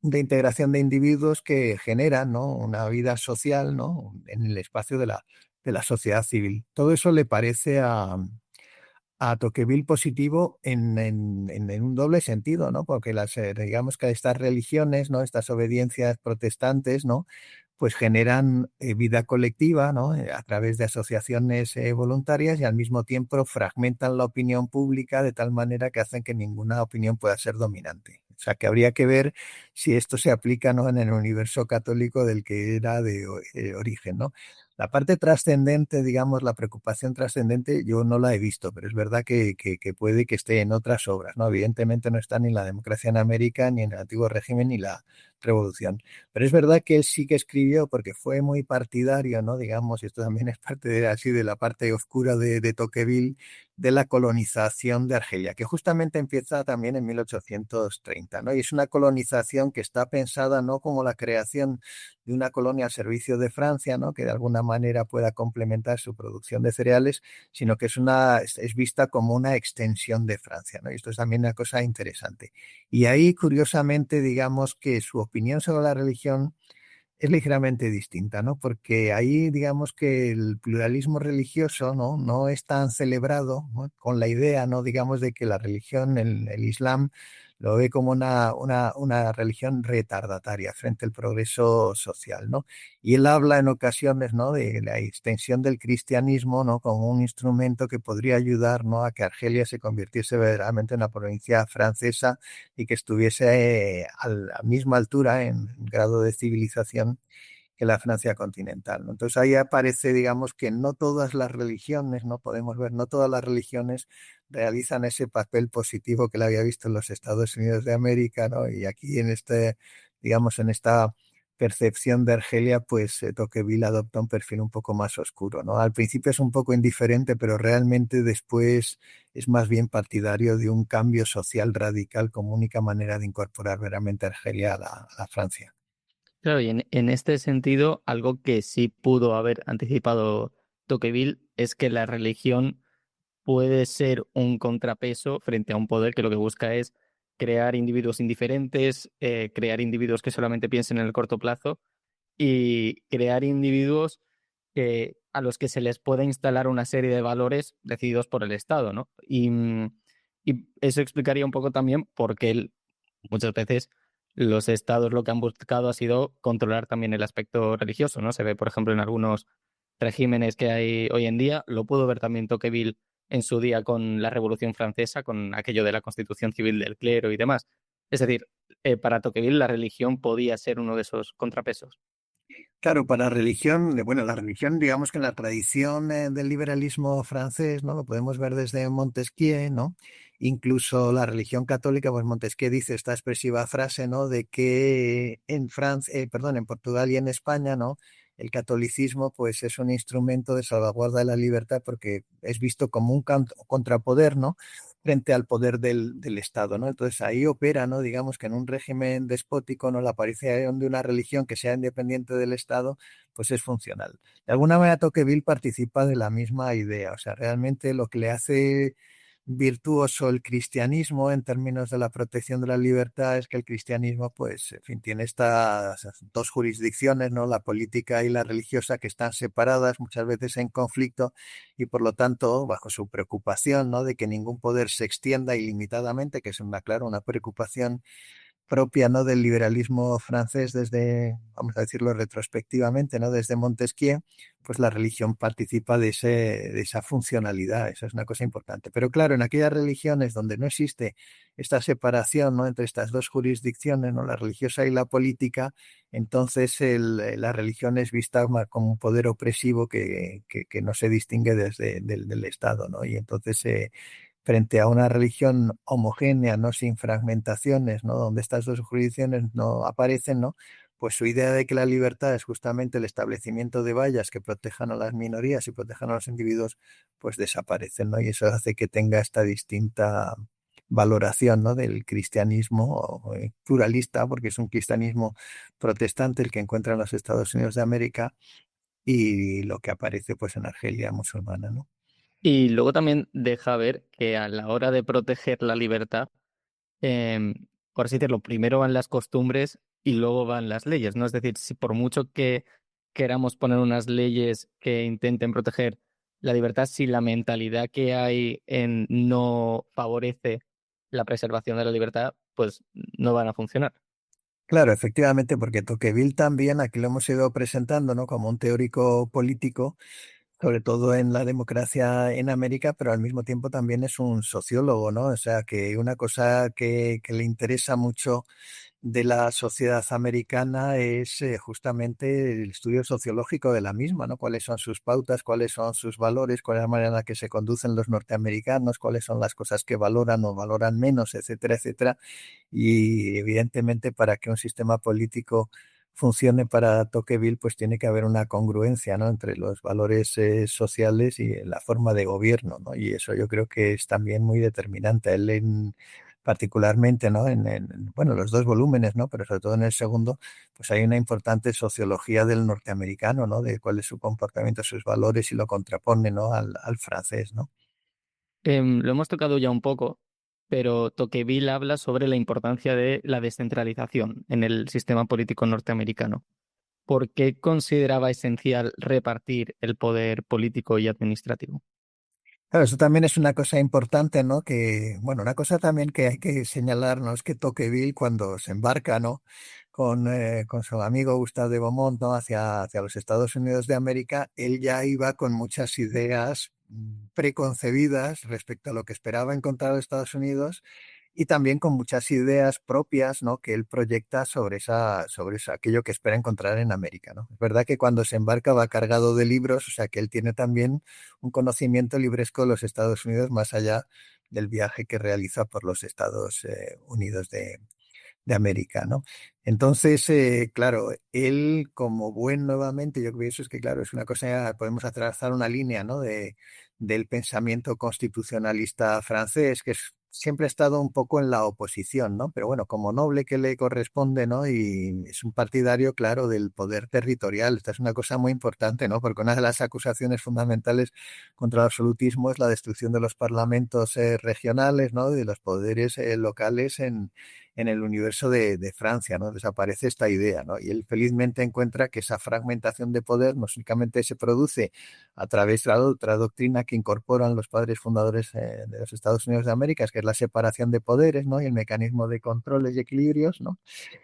de integración de individuos que generan, ¿no? Una vida social, ¿no? En el espacio de la sociedad civil. Todo eso le parece a Tocqueville positivo en un doble sentido, ¿no? Porque digamos que estas religiones, ¿no? Estas obediencias protestantes, ¿no? Pues generan vida colectiva, ¿no? A través de asociaciones voluntarias y al mismo tiempo fragmentan la opinión pública de tal manera que hacen que ninguna opinión pueda ser dominante. O sea, que habría que ver si esto se aplica, ¿no? En el universo católico del que era de origen, ¿no? La parte trascendente, digamos, la preocupación trascendente, yo no la he visto, pero es verdad que puede que esté en otras obras, ¿no? Evidentemente no está ni la democracia en América, ni en el antiguo régimen, ni la revolución. Pero es verdad que él sí que escribió, porque fue muy partidario, ¿no? Digamos, y esto también es parte de, así de la parte oscura de Tocqueville, de la colonización de Argelia, que justamente empieza también en 1830, ¿no? Y es una colonización que está pensada no como la creación de una colonia al servicio de Francia, ¿no? Que de alguna manera pueda complementar su producción de cereales, sino que es vista como una extensión de Francia, ¿no? Y esto es también una cosa interesante. Y ahí, curiosamente, digamos que su opinión sobre la religión es ligeramente distinta, ¿no? Porque ahí, digamos que el pluralismo religioso, ¿no? No es tan celebrado, ¿no? Con la idea, ¿no? Digamos, de que la religión, el Islam, lo ve como una religión retardataria frente al progreso social, ¿no? Y él habla en ocasiones, ¿no? De la extensión del cristianismo, ¿no? Como un instrumento que podría ayudar, ¿no? A que Argelia se convirtiese verdaderamente en una provincia francesa y que estuviese a la misma altura en grado de civilización que la Francia continental, ¿no? Entonces ahí aparece, digamos, que no todas las religiones, no podemos ver, no todas las religiones realizan ese papel positivo que le había visto en los Estados Unidos de América, ¿no? Y aquí en este, digamos, en esta percepción de Argelia, pues Tocqueville adopta un perfil un poco más oscuro, ¿no? Al principio es un poco indiferente, pero realmente después es más bien partidario de un cambio social radical como única manera de incorporar veramente a Argelia a la Francia. Claro, y en este sentido, algo que sí pudo haber anticipado Tocqueville es que la religión puede ser un contrapeso frente a un poder que lo que busca es crear individuos indiferentes, crear individuos que solamente piensen en el corto plazo y crear individuos a los que se les puede instalar una serie de valores decididos por el Estado, ¿no? Y eso explicaría un poco también por qué muchas veces los estados lo que han buscado ha sido controlar también el aspecto religioso, ¿no? Se ve, por ejemplo, en algunos regímenes que hay hoy en día. Lo pudo ver también Tocqueville en su día con la Revolución Francesa, con aquello de la Constitución Civil del clero y demás. Es decir, para Tocqueville la religión podía ser uno de esos contrapesos. Claro, para religión, bueno, la religión, digamos que en la tradición del liberalismo francés, ¿no? Lo podemos ver desde Montesquieu, ¿no? Incluso la religión católica, pues Montesquieu dice esta expresiva frase, ¿no? De que en Francia, perdón, en Portugal y en España, ¿no? El catolicismo, pues es un instrumento de salvaguarda de la libertad porque es visto como un contrapoder, ¿no? Frente al poder del Estado, ¿no? Entonces ahí opera, ¿no? Digamos que en un régimen despótico, ¿no? La aparición de una religión que sea independiente del Estado, pues es funcional. De alguna manera Tocqueville participa de la misma idea, o sea, realmente lo que le hace virtuoso el cristianismo en términos de la protección de la libertad es que el cristianismo, pues, en fin, tiene estas dos jurisdicciones, ¿no? La política y la religiosa que están separadas, muchas veces en conflicto, y por lo tanto, bajo su preocupación, ¿no? De que ningún poder se extienda ilimitadamente, que es una, claro, una preocupación propia, ¿no?, del liberalismo francés desde, vamos a decirlo retrospectivamente, ¿no?, desde Montesquieu, pues la religión participa de esa funcionalidad, eso es una cosa importante. Pero claro, en aquellas religiones donde no existe esta separación, ¿no?, entre estas dos jurisdicciones, ¿no?, la religiosa y la política, entonces la religión es vista como un poder opresivo que no se distingue del Estado, ¿no? Y entonces frente a una religión homogénea, no sin fragmentaciones, ¿no? Donde estas dos jurisdicciones no aparecen, ¿no? Pues su idea de que la libertad es justamente el establecimiento de vallas que protejan a las minorías y protejan a los individuos, pues desaparecen, ¿no? Y eso hace que tenga esta distinta valoración, ¿no?, del cristianismo pluralista, porque es un cristianismo protestante el que encuentra en los Estados Unidos de América y lo que aparece pues en Argelia musulmana, ¿no? Y luego también deja ver que a la hora de proteger la libertad, por así decirlo, primero van las costumbres y luego van las leyes, ¿no? Es decir, si por mucho que queramos poner unas leyes que intenten proteger la libertad, si la mentalidad que hay en no favorece la preservación de la libertad, pues no van a funcionar. Claro, efectivamente, porque Tocqueville también, aquí lo hemos ido presentando, ¿no?, como un teórico político, sobre todo en la democracia en América, pero al mismo tiempo también es un sociólogo, ¿no? O sea, que una cosa que le interesa mucho de la sociedad americana es justamente el estudio sociológico de la misma, ¿no? Cuáles son sus pautas, cuáles son sus valores, cuál es la manera en la que se conducen los norteamericanos, cuáles son las cosas que valoran o valoran menos, etcétera, etcétera. Y evidentemente para que un sistema político funcione para Tocqueville, pues tiene que haber una congruencia, ¿no?, entre los valores sociales y la forma de gobierno, ¿no? Y eso yo creo que es también muy determinante. Él particularmente, ¿no?, bueno, los dos volúmenes, ¿no?, pero sobre todo en el segundo, pues hay una importante sociología del norteamericano, ¿no?, de cuál es su comportamiento, sus valores y lo contrapone, ¿no?, al francés, ¿no? Lo hemos tocado ya un poco, pero Tocqueville habla sobre la importancia de la descentralización en el sistema político norteamericano. ¿Por qué consideraba esencial repartir el poder político y administrativo? Claro, eso también es una cosa importante, ¿no? Que, bueno, una cosa también que hay que señalar, ¿no?, es que Tocqueville cuando se embarca, ¿no?, con su amigo Gustave de Beaumont, ¿no?, hacia los Estados Unidos de América, él ya iba con muchas ideas preconcebidas respecto a lo que esperaba encontrar en Estados Unidos y también con muchas ideas propias, ¿no?, que él proyecta sobre esa, aquello que espera encontrar en América, ¿no? Es verdad que cuando se embarca va cargado de libros, o sea que él tiene también un conocimiento libresco de los Estados Unidos más allá del viaje que realiza por los Estados Unidos de América, ¿no? Entonces, claro, él como buen nuevamente, yo creo que eso es que, claro, es una cosa, podemos trazar una línea, ¿no?, del pensamiento constitucionalista francés, que siempre ha estado un poco en la oposición, ¿no? Pero bueno, como noble que le corresponde, ¿no? Y es un partidario, claro, del poder territorial. Esta es una cosa muy importante, ¿no? Porque una de las acusaciones fundamentales contra el absolutismo es la destrucción de los parlamentos regionales, ¿no?, de los poderes locales en el universo de Francia, ¿no? Desaparece esta idea, ¿no? Y él felizmente encuentra que esa fragmentación de poder no únicamente se produce a través de la otra doctrina que incorporan los padres fundadores de los Estados Unidos de América, que es la separación de poderes, ¿no?, y el mecanismo de controles y equilibrios, ¿no?,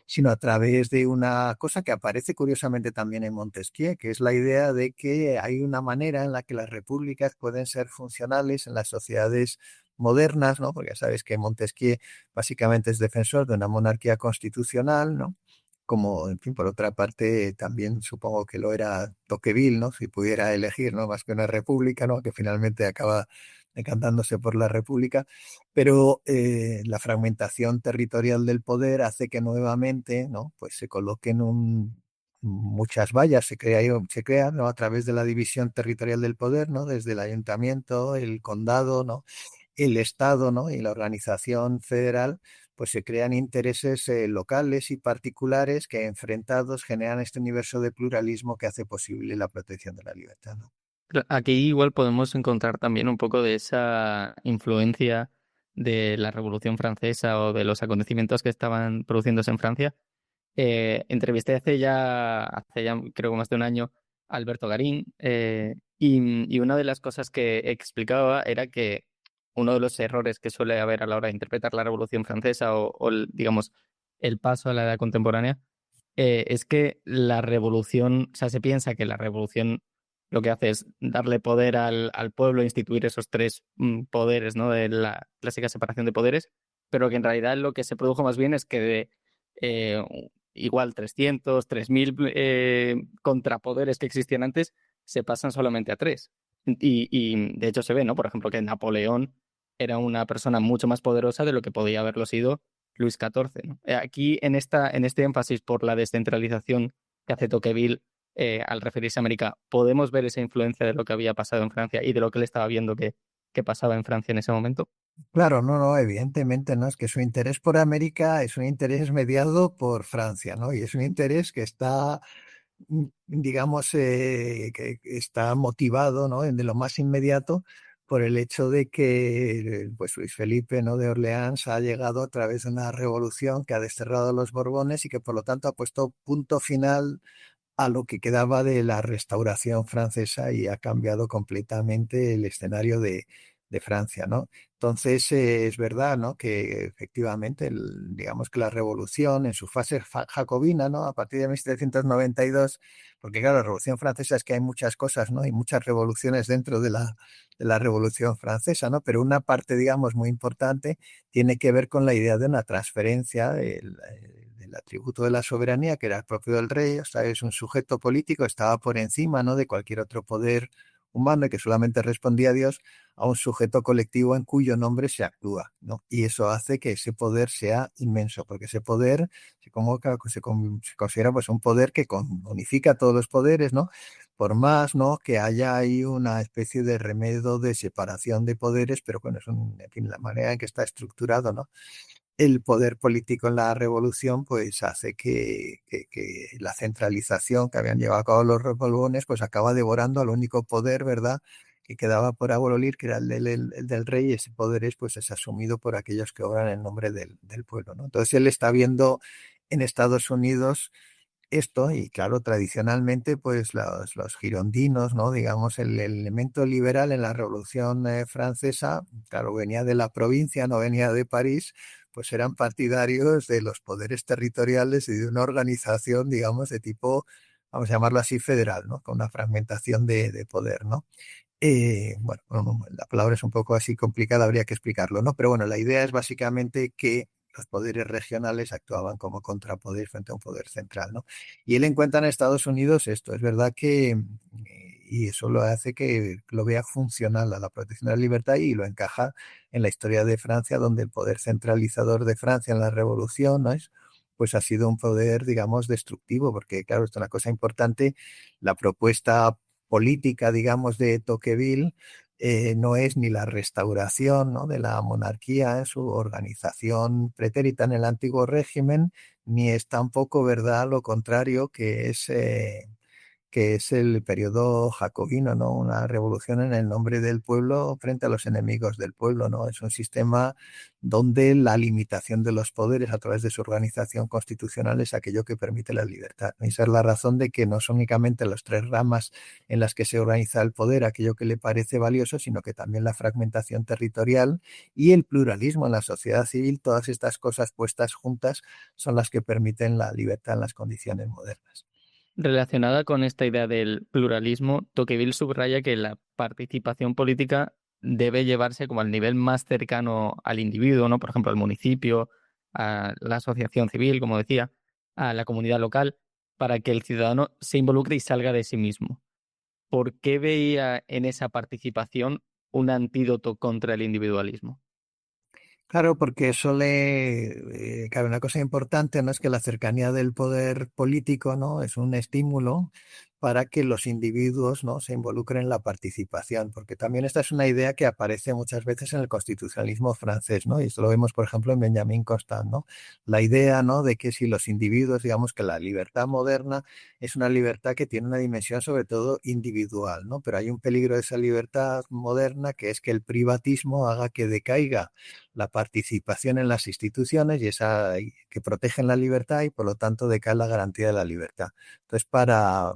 sino a través de una cosa que aparece curiosamente también en Montesquieu, que es la idea de que hay una manera en la que las repúblicas pueden ser funcionales en las sociedades modernas, ¿no? Porque ya sabes que Montesquieu básicamente es defensor de una monarquía constitucional, ¿no? Como, en fin, por otra parte, también supongo que lo era Tocqueville, ¿no? Si pudiera elegir, ¿no?, más que una república, ¿no?, que finalmente acaba decantándose por la república, pero la fragmentación territorial del poder hace que nuevamente, ¿no?, pues se coloquen muchas vallas, se crea, ¿no?, a través de la división territorial del poder, ¿no?, desde el ayuntamiento, el condado, ¿no?, el Estado, ¿no?, y la organización federal, pues se crean intereses locales y particulares que enfrentados generan este universo de pluralismo que hace posible la protección de la libertad, ¿no? Aquí igual podemos encontrar también un poco de esa influencia de la Revolución Francesa o de los acontecimientos que estaban produciéndose en Francia. Entrevisté hace ya creo que más de un año a Alberto Garín, y una de las cosas que explicaba era que uno de los errores que suele haber a la hora de interpretar la Revolución Francesa digamos, el paso a la edad contemporánea, es que la revolución, o sea, se piensa que la revolución lo que hace es darle poder al pueblo, instituir esos tres poderes, ¿no? De la clásica separación de poderes, pero que en realidad lo que se produjo más bien es que de eh, igual 300, 3000 contrapoderes que existían antes se pasan solamente a tres. Y de hecho se ve, ¿no? Por ejemplo, que Napoleón era una persona mucho más poderosa de lo que podía haberlo sido Luis XIV, ¿no? Aquí en este énfasis por la descentralización que hace Tocqueville al referirse a América, podemos ver esa influencia de lo que había pasado en Francia y de lo que él estaba viendo que pasaba en Francia en ese momento. Claro, no, no, evidentemente, ¿no? Es que su interés por América es un interés mediado por Francia, ¿no? Y es un interés que está, digamos, que está motivado, ¿no? De lo más inmediato por el hecho de que, pues, Luis Felipe, ¿no? De Orleans ha llegado a través de una revolución que ha desterrado a los Borbones y que, por lo tanto, ha puesto punto final a lo que quedaba de la restauración francesa y ha cambiado completamente el escenario de Francia, ¿no? Entonces, es verdad, ¿no? Que efectivamente, digamos que la revolución en su fase jacobina, ¿no? A partir de 1792, porque claro, la revolución francesa es que hay muchas cosas, ¿no? Hay muchas revoluciones dentro de la revolución francesa, ¿no? Pero una parte, digamos, muy importante tiene que ver con la idea de una transferencia del atributo de la soberanía, que era el propio del rey, o sea, es un sujeto político, estaba por encima, ¿no? De cualquier otro poder humano y que solamente respondía a Dios, a un sujeto colectivo en cuyo nombre se actúa, ¿no? Y eso hace que ese poder sea inmenso, porque ese poder se considera pues un poder que unifica todos los poderes, ¿no? Por más, ¿no? Que haya ahí una especie de remedio de separación de poderes, pero bueno, en fin, la manera en que está estructurado, ¿no? El poder político en la revolución pues hace que la centralización que habían llevado a cabo los Borbones pues acaba devorando al único poder, ¿verdad?, que quedaba por abolir, que era el del rey, y ese poder es asumido por aquellos que obran en nombre del pueblo, ¿no? Entonces él está viendo en Estados Unidos esto, y claro, tradicionalmente, pues los girondinos, ¿no? Digamos, el elemento liberal en la Revolución Francesa, claro, venía de la provincia, no venía de París, pues eran partidarios de los poderes territoriales y de una organización, digamos, de tipo, vamos a llamarlo así, federal, ¿no? Con una fragmentación de poder, ¿no? Bueno, la palabra es un poco así complicada, habría que explicarlo, ¿no? Pero bueno, la idea es básicamente que los poderes regionales actuaban como contrapoder frente a un poder central, ¿no? Y él encuentra en Estados Unidos esto. Es verdad que, y eso lo hace que lo vea funcional a la protección de la libertad y lo encaja en la historia de Francia, donde el poder centralizador de Francia en la Revolución, ¿no? Pues ha sido un poder, digamos, destructivo, porque claro, esto es una cosa importante, la propuesta política, digamos, de Tocqueville no es ni la restauración, ¿no?, de la monarquía en su organización pretérita en el antiguo régimen, ni es tampoco, ¿verdad?, lo contrario, que es el periodo jacobino, ¿no? Una revolución en el nombre del pueblo frente a los enemigos del pueblo, ¿no? Es un sistema donde la limitación de los poderes a través de su organización constitucional es aquello que permite la libertad, ¿no? Y esa es la razón de que no son únicamente las tres ramas en las que se organiza el poder, aquello que le parece valioso, sino que también la fragmentación territorial y el pluralismo en la sociedad civil, todas estas cosas puestas juntas son las que permiten la libertad en las condiciones modernas. Relacionada con esta idea del pluralismo, Tocqueville subraya que la participación política debe llevarse como al nivel más cercano al individuo, ¿no? Por ejemplo, al municipio, a la asociación civil, como decía, a la comunidad local, para que el ciudadano se involucre y salga de sí mismo. ¿Por qué veía en esa participación un antídoto contra el individualismo? Claro, porque eso claro, una cosa importante, ¿no? Es que la cercanía del poder político, ¿no? Es un estímulo para que los individuos, ¿no?, se involucren en la participación, porque también esta es una idea que aparece muchas veces en el constitucionalismo francés, ¿no? Y esto lo vemos, por ejemplo, en Benjamin Constant, ¿no? La idea, ¿no?, de que si los individuos, digamos que la libertad moderna es una libertad que tiene una dimensión sobre todo individual, ¿no? Pero hay un peligro de esa libertad moderna, que es que el privatismo haga que decaiga la participación en las instituciones y que protegen la libertad, y por lo tanto decae la garantía de la libertad. Entonces, para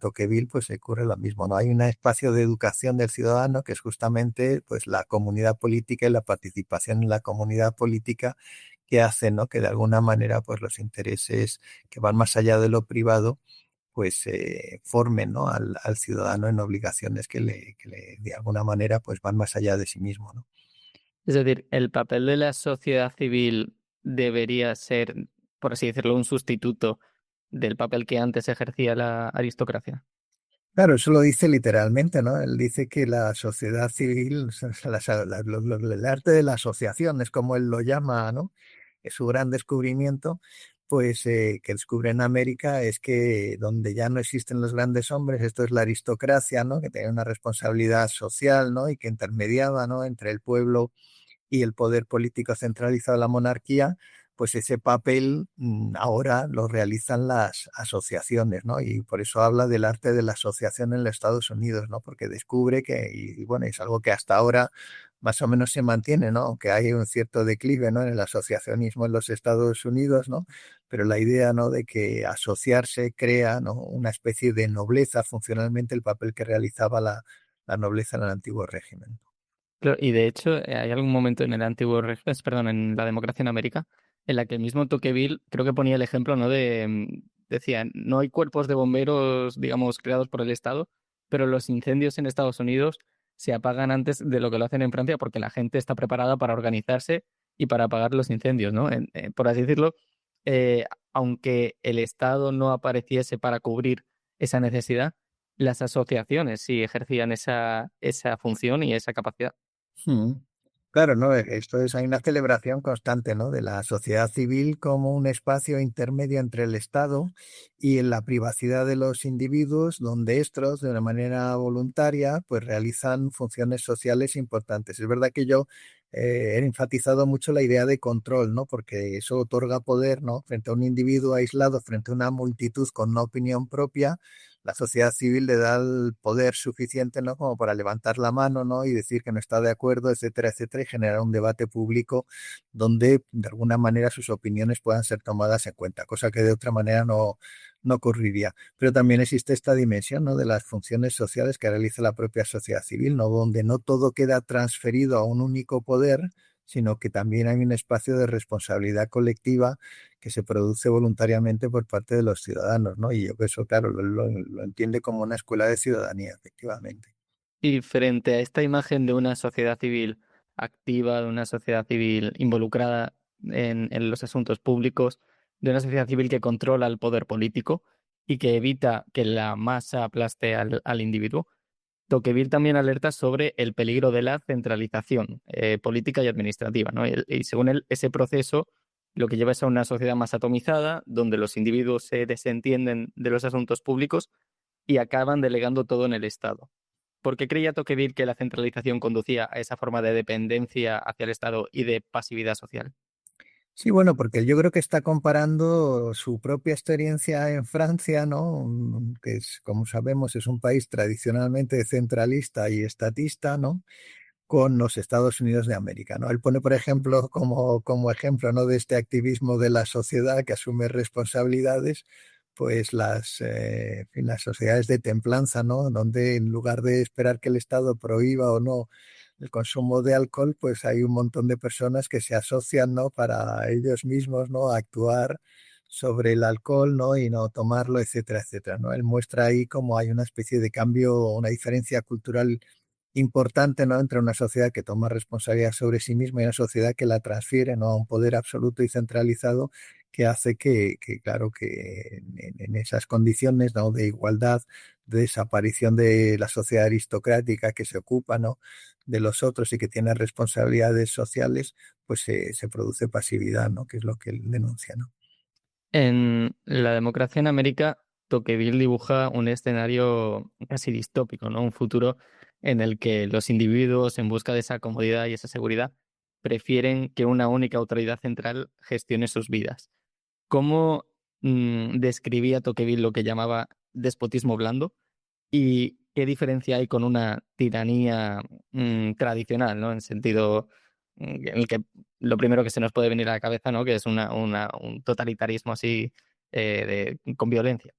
Tocqueville pues ocurre lo mismo, ¿no? Hay un espacio de educación del ciudadano que es justamente pues la comunidad política y la participación en la comunidad política, que hacen, ¿no? Que de alguna manera, pues los intereses que van más allá de lo privado, pues formen, ¿no? al ciudadano en obligaciones de alguna manera, pues van más allá de sí mismo, ¿no? Es decir, el papel de la sociedad civil debería ser, por así decirlo, un sustituto del papel que antes ejercía la aristocracia. Claro, eso lo dice literalmente, ¿no? Él dice que la sociedad civil, o sea, el arte de la asociación es como él lo llama, ¿no? Es su gran descubrimiento, pues que descubre en América es que donde ya no existen los grandes hombres, esto es la aristocracia, ¿no? Que tenía una responsabilidad social, ¿no? Y que intermediaba, ¿no? Entre el pueblo y el poder político centralizado de la monarquía, pues ese papel ahora lo realizan las asociaciones, ¿no? Y por eso habla del arte de la asociación en los Estados Unidos, ¿no? Porque descubre que, y bueno, es algo que hasta ahora más o menos se mantiene, ¿no? Aunque hay un cierto declive, ¿no? En el asociacionismo en los Estados Unidos, ¿no? Pero la idea, ¿no? De que asociarse crea, ¿no? Una especie de nobleza, funcionalmente el papel que realizaba la nobleza en el antiguo régimen. Claro, y de hecho, hay algún momento en el antiguo, perdón, en la democracia en América, en la que el mismo Tocqueville creo que ponía el ejemplo, ¿no? Decía, no hay cuerpos de bomberos, digamos, creados por el Estado, pero los incendios en Estados Unidos se apagan antes de lo que lo hacen en Francia porque la gente está preparada para organizarse y para apagar los incendios, ¿no? Por así decirlo, eh, aunque el Estado no apareciese para cubrir esa necesidad, las asociaciones sí ejercían esa función y esa capacidad. Mm. Claro, ¿no? Esto es, hay una celebración constante, ¿no? De la sociedad civil como un espacio intermedio entre el Estado y en la privacidad de los individuos, donde estos, de una manera voluntaria, pues realizan funciones sociales importantes. Es verdad que yo he enfatizado mucho la idea de control, ¿no? Porque eso otorga poder, ¿no? Frente a un individuo aislado, frente a una multitud con una opinión propia, la sociedad civil le da el poder suficiente, ¿no? Como para levantar la mano, ¿no? Y decir que no está de acuerdo, etcétera, etcétera, y generar un debate público donde de alguna manera sus opiniones puedan ser tomadas en cuenta, cosa que de otra manera no ocurriría. Pero también existe esta dimensión, ¿no? De las funciones sociales que realiza la propia sociedad civil, ¿no? Donde no todo queda transferido a un único poder, sino que también hay un espacio de responsabilidad colectiva que se produce voluntariamente por parte de los ciudadanos, ¿no? Y yo eso, claro, lo entiende como una escuela de ciudadanía, efectivamente. Y frente a esta imagen de una sociedad civil activa, de una sociedad civil involucrada en los asuntos públicos, de una sociedad civil que controla el poder político y que evita que la masa aplaste al individuo, Tocqueville también alerta sobre el peligro de la centralización política y administrativa, ¿no? Y según él, ese proceso lo que lleva es a una sociedad más atomizada, donde los individuos se desentienden de los asuntos públicos y acaban delegando todo en el Estado. ¿Por qué creía Tocqueville que la centralización conducía a esa forma de dependencia hacia el Estado y de pasividad social? Sí, bueno, porque yo creo que está comparando su propia experiencia en Francia, ¿no? Que es, como sabemos, es un país tradicionalmente centralista y estatista, ¿no? Con los Estados Unidos de América, ¿no? Él pone, por ejemplo, como ejemplo, ¿no? De este activismo de la sociedad que asume responsabilidades, pues en fin, las sociedades de templanza, ¿no? Donde en lugar de esperar que el Estado prohíba o no el consumo de alcohol, pues hay un montón de personas que se asocian, ¿no? Para ellos mismos, ¿no? Actuar sobre el alcohol, ¿no? Y no tomarlo, etcétera, etcétera, ¿no? Él muestra ahí cómo hay una especie de cambio, una diferencia cultural importante, ¿no? Entre una sociedad que toma responsabilidad sobre sí misma y una sociedad que la transfiere, ¿no? A un poder absoluto y centralizado que hace claro, que en esas condiciones, ¿no? De igualdad, de desaparición de la sociedad aristocrática que se ocupa, ¿no? De los otros y que tiene responsabilidades sociales, pues se produce pasividad, ¿no? Que es lo que él denuncia, ¿no? En la democracia en América, Tocqueville dibuja un escenario casi distópico, ¿no? Un futuro en el que los individuos, en busca de esa comodidad y esa seguridad, prefieren que una única autoridad central gestione sus vidas. ¿Cómo describía Tocqueville lo que llamaba despotismo blando? ¿Y qué diferencia hay con una tiranía tradicional, ¿no? En sentido en el que lo primero que se nos puede venir a la cabeza, ¿no? Que es un totalitarismo así con violencia.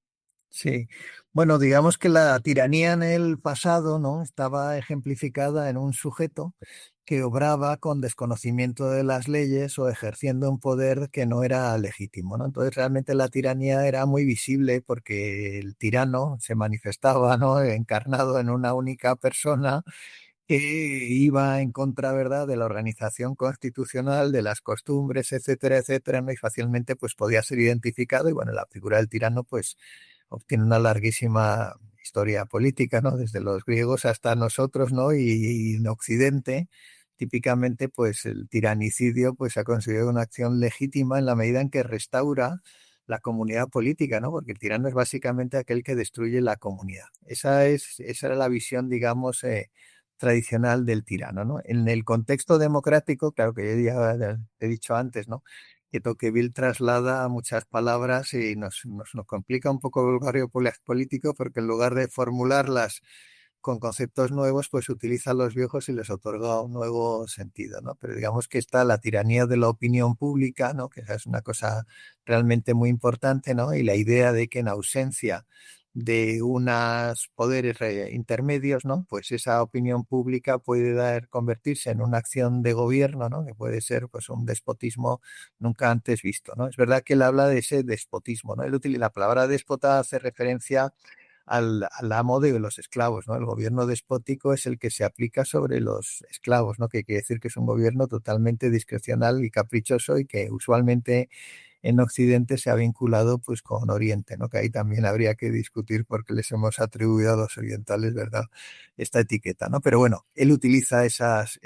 Sí, bueno, digamos que la tiranía en el pasado, ¿no? Estaba ejemplificada en un sujeto que obraba con desconocimiento de las leyes o ejerciendo un poder que no era legítimo, ¿no? Entonces realmente la tiranía era muy visible porque el tirano se manifestaba, ¿no? Encarnado en una única persona que iba en contra, ¿verdad?, de la organización constitucional, de las costumbres, etcétera, etcétera, ¿no? Y fácilmente pues podía ser identificado y bueno, la figura del tirano pues obtiene una larguísima historia política, ¿no? Desde los griegos hasta nosotros, ¿no? Y en Occidente, típicamente, pues el tiranicidio pues ha considerado una acción legítima en la medida en que restaura la comunidad política, ¿no? Porque el tirano es básicamente aquel que destruye la comunidad. Esa era la visión, digamos, tradicional del tirano, ¿no? En el contexto democrático, claro que ya he dicho antes, ¿no? Que Tocqueville traslada muchas palabras y nos complica un poco el barrio político porque en lugar de formularlas con conceptos nuevos, pues utiliza los viejos y les otorga un nuevo sentido, ¿no? Pero digamos que está la tiranía de la opinión pública, ¿no? Que esa es una cosa realmente muy importante, ¿no? Y la idea de que en ausencia de unos poderes intermedios, ¿no? Pues esa opinión pública puede convertirse en una acción de gobierno, ¿no? Que puede ser pues un despotismo nunca antes visto, ¿no? Es verdad que él habla de ese despotismo, ¿no? Él utiliza la palabra déspota, hace referencia al amo de los esclavos, ¿no? El gobierno despótico es el que se aplica sobre los esclavos, ¿no? Que quiere decir que es un gobierno totalmente discrecional y caprichoso y que usualmente en Occidente se ha vinculado pues con Oriente, ¿no? Que ahí también habría que discutir porque les hemos atribuido a los orientales, ¿verdad? Esta etiqueta, ¿no? Pero bueno, él utiliza esas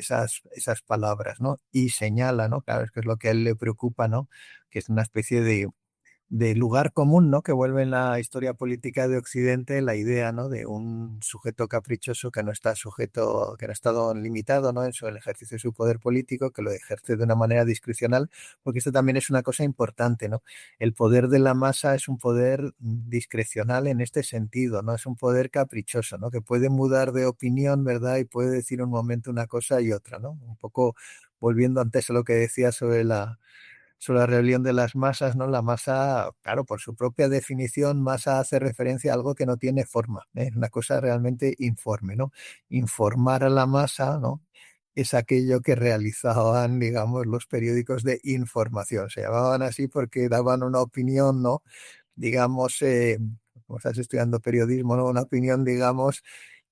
palabras, ¿no? Y señala, ¿no? Claro, es que es lo que a él le preocupa, ¿no? Que es una especie de lugar común, ¿no? Que vuelve en la historia política de Occidente la idea, ¿no? De un sujeto caprichoso que no está sujeto, que no ha estado limitado, ¿no? En el ejercicio de su poder político, que lo ejerce de una manera discrecional, porque esto también es una cosa importante, ¿no? El poder de la masa es un poder discrecional en este sentido, ¿no? Es un poder caprichoso, ¿no? Que puede mudar de opinión, ¿verdad? Y puede decir un momento una cosa y otra, ¿no? Un poco volviendo antes a lo que decía sobre la rebelión de las masas, ¿no? La masa, claro, por su propia definición, masa hace referencia a algo que no tiene forma, ¿eh? Una cosa realmente informe, ¿no? Informar a la masa, ¿no? Es aquello que realizaban, digamos, los periódicos de información. Se llamaban así porque daban una opinión, ¿no? Digamos, como estás estudiando periodismo, ¿no? Una opinión, digamos,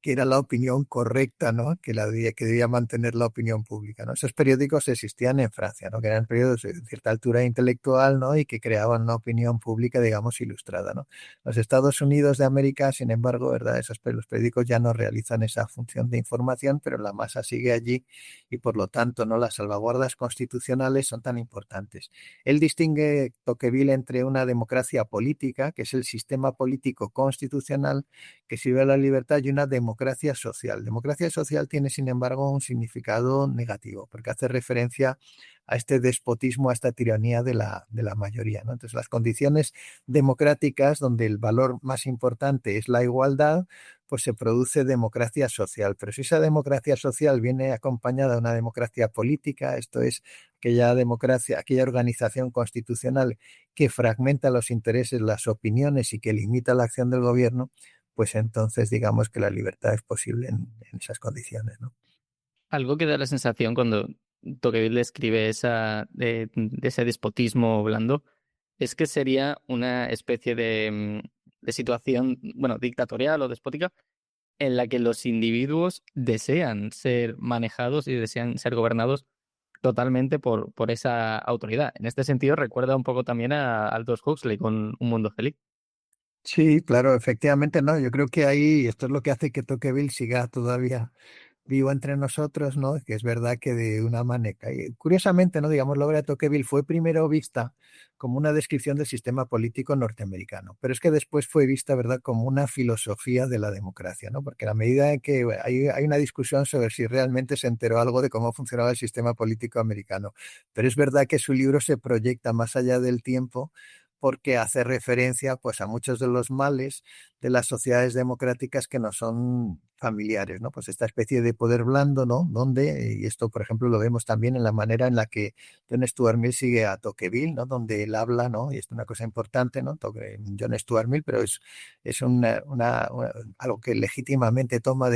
que era la opinión correcta, ¿no? Que debía mantener la opinión pública, ¿no? Esos periódicos existían en Francia, ¿no? Que eran periódicos de cierta altura intelectual, ¿no? Y que creaban una opinión pública, digamos, ilustrada, ¿no? Los Estados Unidos de América, sin embargo, ¿verdad? Los periódicos ya no realizan esa función de información, pero la masa sigue allí y por lo tanto, ¿no? Las salvaguardas constitucionales son tan importantes. Él distingue, Tocqueville, entre una democracia política, que es el sistema político constitucional que sirve a la libertad, y una democracia social. Democracia social tiene, sin embargo, un significado negativo, porque hace referencia a este despotismo, a esta tiranía de la mayoría, ¿no? Entonces, las condiciones democráticas, donde el valor más importante es la igualdad, pues se produce democracia social. Pero si esa democracia social viene acompañada de una democracia política, esto es aquella democracia, aquella organización constitucional que fragmenta los intereses, las opiniones y que limita la acción del gobierno, pues entonces digamos que la libertad es posible en esas condiciones, ¿no? Algo que da la sensación cuando Tocqueville describe de ese despotismo blando es que sería una especie de situación, bueno, dictatorial o despótica en la que los individuos desean ser manejados y desean ser gobernados totalmente por esa autoridad. En este sentido, recuerda un poco también a Aldous Huxley con Un Mundo Feliz. Sí, claro, efectivamente, no. Yo creo que ahí esto es lo que hace que Tocqueville siga todavía vivo entre nosotros, ¿no? Que es verdad que de una manera. Y curiosamente, ¿no? Digamos, la obra de Tocqueville fue primero vista como una descripción del sistema político norteamericano, pero es que después fue vista, ¿verdad?, como una filosofía de la democracia, ¿no? Porque a la medida en que hay una discusión sobre si realmente se enteró algo de cómo funcionaba el sistema político americano, pero es verdad que su libro se proyecta más allá del tiempo porque hace referencia pues a muchos de los males de las sociedades democráticas que nos son familiares, ¿no? Pues esta especie de poder blando, ¿no? Donde, y esto por ejemplo lo vemos también en la manera en la que John Stuart Mill sigue a Tocqueville, ¿no? Donde él habla, ¿no? Y esto es una cosa importante, ¿no? John Stuart Mill, pero es algo que legítimamente toma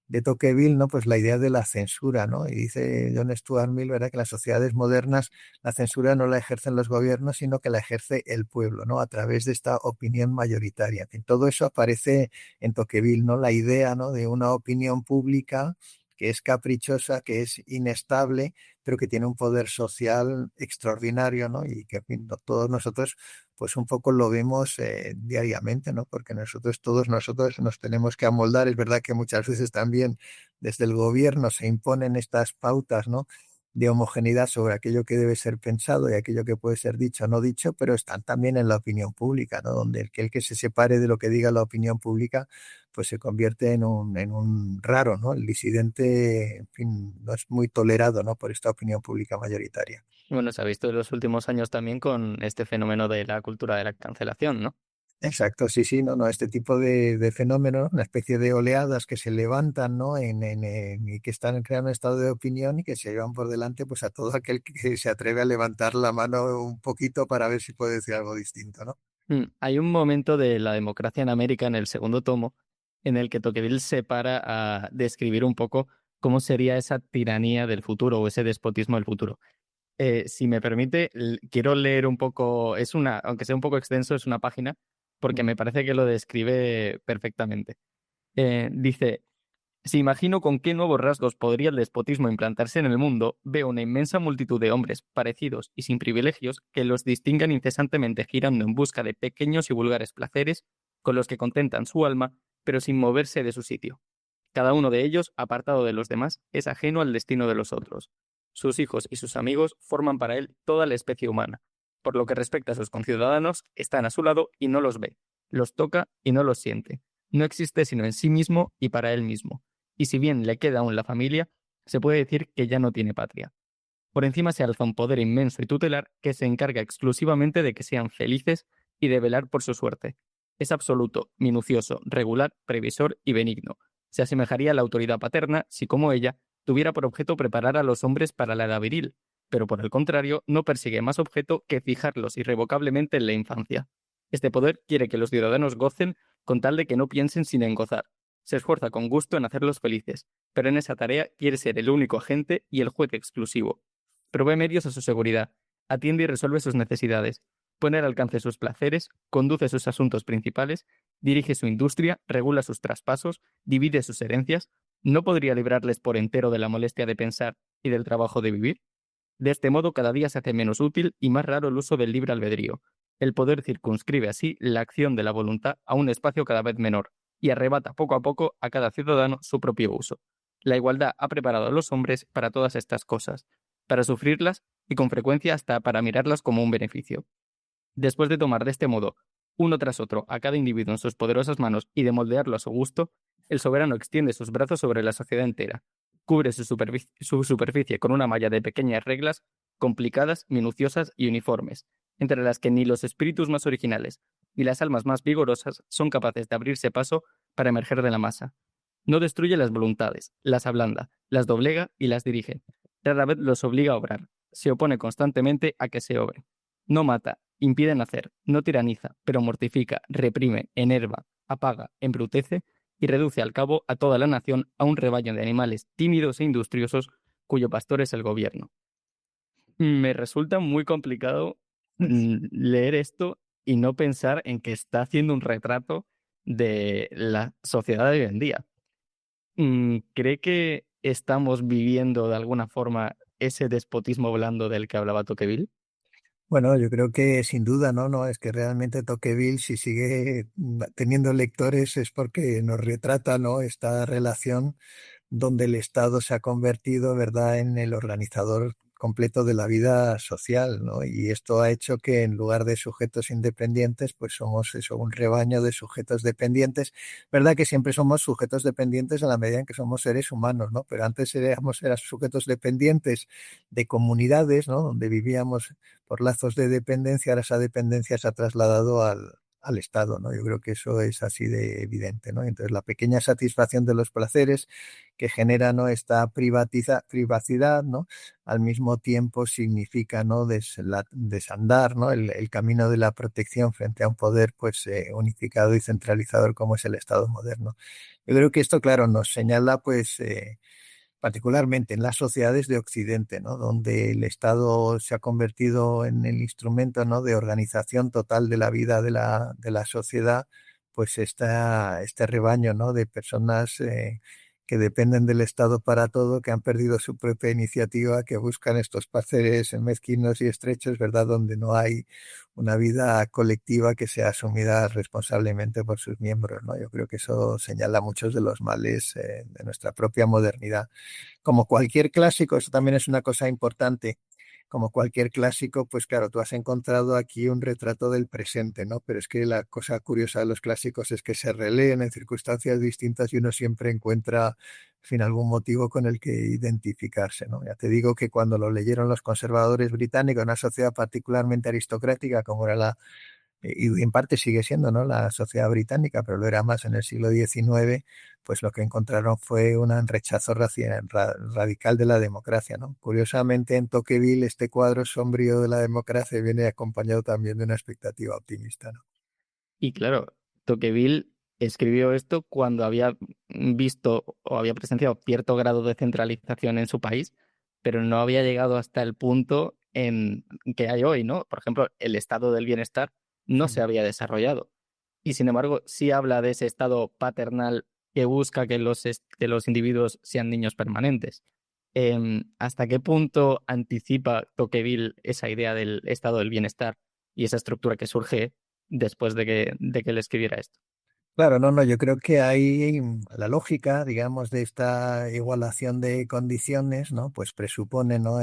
de Tocqueville, ¿no? Pues la idea de la censura, ¿no? Y dice John Stuart Mill, ¿verdad? Que en las sociedades modernas la censura no la ejercen los gobiernos, sino que la ejerce el pueblo, ¿no? A través de esta opinión mayoritaria. En fin, todo eso aparece en Tocqueville, ¿no? La idea, ¿no? De una opinión pública que es caprichosa, que es inestable, pero que tiene un poder social extraordinario, ¿no? Y que, en fin, todos nosotros pues un poco lo vemos diariamente, ¿no? Porque todos nosotros nos tenemos que amoldar. Es verdad que muchas veces también desde el gobierno se imponen estas pautas, ¿no? De homogeneidad sobre aquello que debe ser pensado y aquello que puede ser dicho o no dicho, pero están también en la opinión pública, ¿no? Donde el que se separe de lo que diga la opinión pública, pues se convierte en un raro, ¿no? El disidente, en fin, no es muy tolerado, ¿no? Por esta opinión pública mayoritaria. Bueno, se ha visto en los últimos años también con este fenómeno de la cultura de la cancelación, ¿no? Exacto, sí, sí, no, no, este tipo de fenómenos, una especie de oleadas que se levantan, ¿no? Y que están creando un estado de opinión y que se llevan por delante, pues a todo aquel que se atreve a levantar la mano un poquito para ver si puede decir algo distinto, ¿no? Hay un momento de la democracia en América en el segundo tomo en el que Tocqueville se para a describir un poco cómo sería esa tiranía del futuro o ese despotismo del futuro. Si me permite, quiero leer un poco, aunque sea un poco extenso, es una página, porque me parece que lo describe perfectamente. Dice, si imagino con qué nuevos rasgos podría el despotismo implantarse en el mundo, veo una inmensa multitud de hombres parecidos y sin privilegios que los distingan incesantemente girando en busca de pequeños y vulgares placeres con los que contentan su alma, pero sin moverse de su sitio. Cada uno de ellos, apartado de los demás, es ajeno al destino de los otros. Sus hijos y sus amigos forman para él toda la especie humana. Por lo que respecta a sus conciudadanos, están a su lado y no los ve, los toca y no los siente. No existe sino en sí mismo y para él mismo. Y si bien le queda aún la familia, se puede decir que ya no tiene patria. Por encima se alza un poder inmenso y tutelar que se encarga exclusivamente de que sean felices y de velar por su suerte. Es absoluto, minucioso, regular, previsor y benigno. Se asemejaría a la autoridad paterna si, como ella, tuviera por objeto preparar a los hombres para la edad viril, pero por el contrario no persigue más objeto que fijarlos irrevocablemente en la infancia. Este poder quiere que los ciudadanos gocen con tal de que no piensen sin en gozar. Se esfuerza con gusto en hacerlos felices, pero en esa tarea quiere ser el único agente y el juez exclusivo. Provee medios a su seguridad, atiende y resuelve sus necesidades, pone al alcance sus placeres, conduce sus asuntos principales, dirige su industria, regula sus traspasos, divide sus herencias. ¿No podría librarles por entero de la molestia de pensar y del trabajo de vivir? De este modo, cada día se hace menos útil y más raro el uso del libre albedrío. El poder circunscribe así la acción de la voluntad a un espacio cada vez menor y arrebata poco a poco a cada ciudadano su propio uso. La igualdad ha preparado a los hombres para todas estas cosas, para sufrirlas y con frecuencia hasta para mirarlas como un beneficio. Después de tomar de este modo, uno tras otro, a cada individuo en sus poderosas manos y de moldearlo a su gusto, el soberano extiende sus brazos sobre la sociedad entera, cubre su superficie con una malla de pequeñas reglas, complicadas, minuciosas y uniformes, entre las que ni los espíritus más originales ni las almas más vigorosas son capaces de abrirse paso para emerger de la masa. No destruye las voluntades, las ablanda, las doblega y las dirige. Rara vez los obliga a obrar. Se opone constantemente a que se obre. No mata, impide nacer, no tiraniza, pero mortifica, reprime, enerva, apaga, embrutece y reduce al cabo a toda la nación a un rebaño de animales tímidos e industriosos cuyo pastor es el gobierno. Me resulta muy complicado leer esto y no pensar en que está haciendo un retrato de la sociedad de hoy en día. ¿Cree que estamos viviendo de alguna forma ese despotismo blando del que hablaba Tocqueville? Bueno, yo creo que sin duda, ¿no? No, es que realmente Tocqueville, si sigue teniendo lectores, es porque nos retrata, ¿no? Esta relación donde el Estado se ha convertido, ¿verdad?, en el organizador completo de la vida social, ¿no? Y esto ha hecho que en lugar de sujetos independientes, pues somos eso, un rebaño de sujetos dependientes. ¿Verdad que siempre somos sujetos dependientes a la medida en que somos seres humanos, ¿no? Pero antes éramos sujetos dependientes de comunidades, ¿no? Donde vivíamos por lazos de dependencia, ahora esa dependencia se ha trasladado al Estado, ¿no? Yo creo que eso es así de evidente, ¿no? Entonces, la pequeña satisfacción de los placeres que genera, ¿no?, esta privacidad, ¿no?, al mismo tiempo significa, ¿no?, desandar, ¿no?, el camino de la protección frente a un poder pues unificado y centralizador como es el Estado moderno. Yo creo que esto, claro, nos señala pues particularmente en las sociedades de Occidente, ¿no?, donde el Estado se ha convertido en el instrumento, ¿no?, de organización total de la vida de la sociedad, pues este rebaño, ¿no?, de personas que dependen del Estado para todo, que han perdido su propia iniciativa, que buscan estos placeres mezquinos y estrechos, ¿verdad?, donde no hay una vida colectiva que sea asumida responsablemente por sus miembros, ¿no? Yo creo que eso señala muchos de los males de nuestra propia modernidad. Como cualquier clásico, eso también es una cosa importante. Como cualquier clásico, pues claro, tú has encontrado aquí un retrato del presente, ¿no? Pero es que la cosa curiosa de los clásicos es que se releen en circunstancias distintas y uno siempre encuentra, en fin, algún motivo con el que identificarse, ¿no? Ya te digo que cuando lo leyeron los conservadores británicos, una sociedad particularmente aristocrática como era y en parte sigue siendo, ¿no?, la sociedad británica, pero lo era más en el siglo XIX, pues lo que encontraron fue un rechazo radical de la democracia, ¿no? Curiosamente, en Tocqueville, este cuadro sombrío de la democracia viene acompañado también de una expectativa optimista, ¿no? Y claro, Tocqueville escribió esto cuando había visto o había presenciado cierto grado de centralización en su país, pero no había llegado hasta el punto en que hay hoy, ¿no? Por ejemplo, el estado del bienestar no se Mm. había desarrollado. Y sin embargo, sí habla de ese estado paternal que busca que que los individuos sean niños permanentes. ¿Hasta qué punto anticipa Tocqueville esa idea del estado del bienestar y esa estructura que surge después de que él escribiera esto? Claro, no, no, yo creo que hay la lógica, digamos, de esta igualación de condiciones, ¿no? Pues presupone, ¿no?,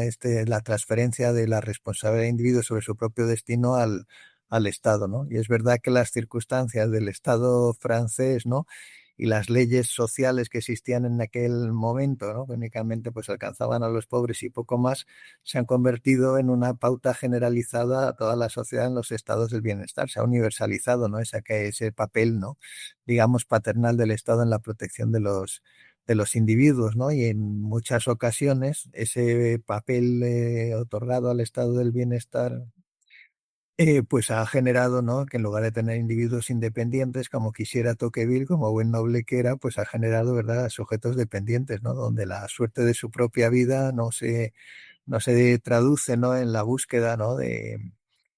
la transferencia de la responsabilidad del individuo sobre su propio destino al Estado, ¿no? Y es verdad que las circunstancias del Estado francés, ¿no?, y las leyes sociales que existían en aquel momento, ¿no?, que únicamente pues alcanzaban a los pobres y poco más, se han convertido en una pauta generalizada a toda la sociedad en los estados del bienestar. Se ha universalizado, ¿no?, ese papel, ¿no?, digamos, paternal del Estado en la protección de los individuos, ¿no? Y en muchas ocasiones ese papel otorgado al estado del bienestar pues ha generado, ¿no?, que en lugar de tener individuos independientes como quisiera Tocqueville, como buen noble que era, pues ha generado, ¿verdad?, sujetos dependientes, ¿no?, donde la suerte de su propia vida no se traduce, ¿no?, en la búsqueda, ¿no?,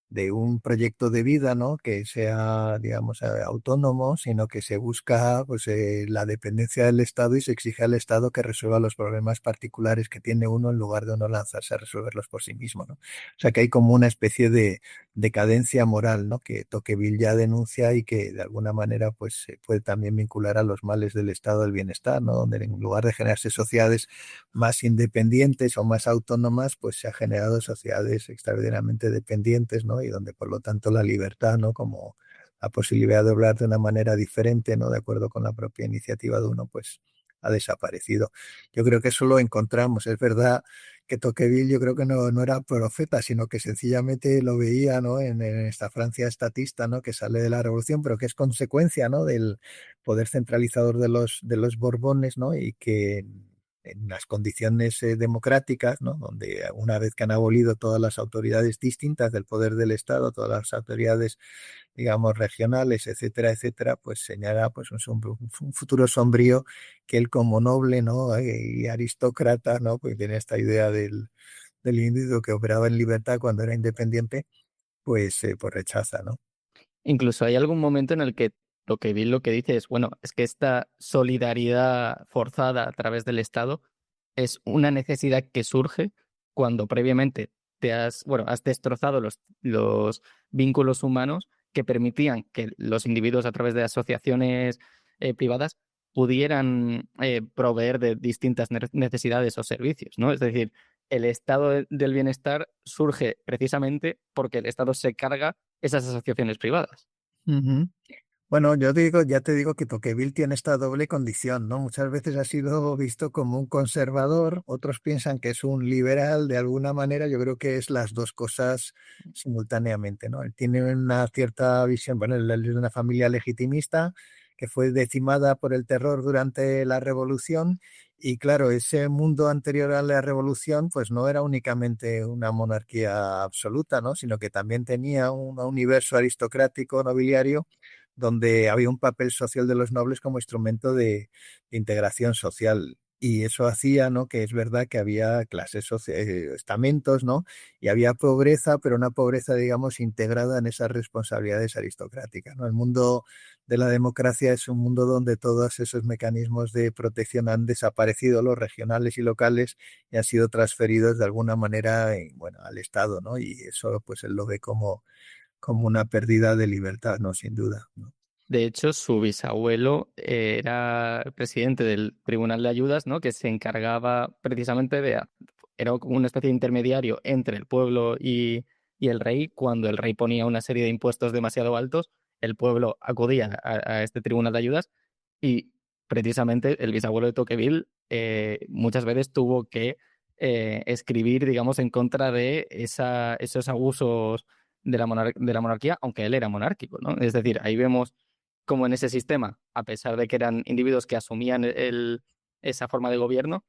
de un proyecto de vida, ¿no?, que sea, digamos, autónomo, sino que se busca pues la dependencia del Estado y se exige al Estado que resuelva los problemas particulares que tiene uno en lugar de uno lanzarse a resolverlos por sí mismo, ¿no? O sea que hay como una especie de decadencia moral, ¿no?, que Tocqueville ya denuncia y que de alguna manera pues se puede también vincular a los males del estado del bienestar, ¿no?, donde en lugar de generarse sociedades más independientes o más autónomas, pues se ha generado sociedades extraordinariamente dependientes, ¿no? Y donde por lo tanto la libertad, ¿no?, como la posibilidad de hablar de una manera diferente, ¿no?, de acuerdo con la propia iniciativa de uno, pues ha desaparecido. Yo creo que eso lo encontramos. Es verdad que Tocqueville yo creo que no era profeta, sino que sencillamente lo veía, ¿no?, en esta Francia estatista, ¿no?, que sale de la revolución, pero que es consecuencia, ¿no?, del poder centralizador de los Borbones, ¿no?, y que en las condiciones democráticas, ¿no?, donde una vez que han abolido todas las autoridades distintas del poder del Estado, todas las autoridades, digamos, regionales, etcétera, etcétera, pues señala pues un futuro sombrío que él como noble, ¿no?, y aristócrata, ¿no?, pues tiene esta idea del individuo que operaba en libertad cuando era independiente, pues rechaza, ¿no? Incluso hay algún momento en el que Tocqueville lo que dice es, bueno, es que esta solidaridad forzada a través del Estado es una necesidad que surge cuando previamente bueno, has destrozado los vínculos humanos que permitían que los individuos a través de asociaciones privadas pudieran proveer de distintas necesidades o servicios, ¿no? Es decir, el estado del bienestar surge precisamente porque el Estado se carga esas asociaciones privadas. Ujú. Bueno, yo digo, ya te digo que Tocqueville tiene esta doble condición, ¿no? Muchas veces ha sido visto como un conservador, otros piensan que es un liberal de alguna manera, yo creo que es las dos cosas simultáneamente, ¿no? Él tiene una cierta visión, bueno, él es de una familia legitimista que fue decimada por el terror durante la Revolución y claro, ese mundo anterior a la Revolución pues no era únicamente una monarquía absoluta, ¿no? Sino que también tenía un universo aristocrático, nobiliario donde había un papel social de los nobles como instrumento de integración social. Y eso hacía, ¿no? Que es verdad que había estamentos, ¿no? Y había pobreza, pero una pobreza, digamos, integrada en esas responsabilidades aristocráticas, ¿no? El mundo de la democracia es un mundo donde todos esos mecanismos de protección han desaparecido, los regionales y locales, y han sido transferidos de alguna manera, bueno, al Estado, ¿no? Y eso, pues, él lo ve como una pérdida de libertad, ¿no? Sin duda, ¿no? De hecho, su bisabuelo era presidente del Tribunal de Ayudas, ¿no? Que se encargaba precisamente era como una especie de intermediario entre el pueblo y el rey. Cuando el rey ponía una serie de impuestos demasiado altos, el pueblo acudía a este Tribunal de Ayudas y precisamente el bisabuelo de Tocqueville muchas veces tuvo que escribir, digamos, en contra de esos abusos de de la monarquía, aunque él era monárquico, ¿no? Es decir, ahí vemos como en ese sistema, a pesar de que eran individuos que asumían esa forma de gobierno,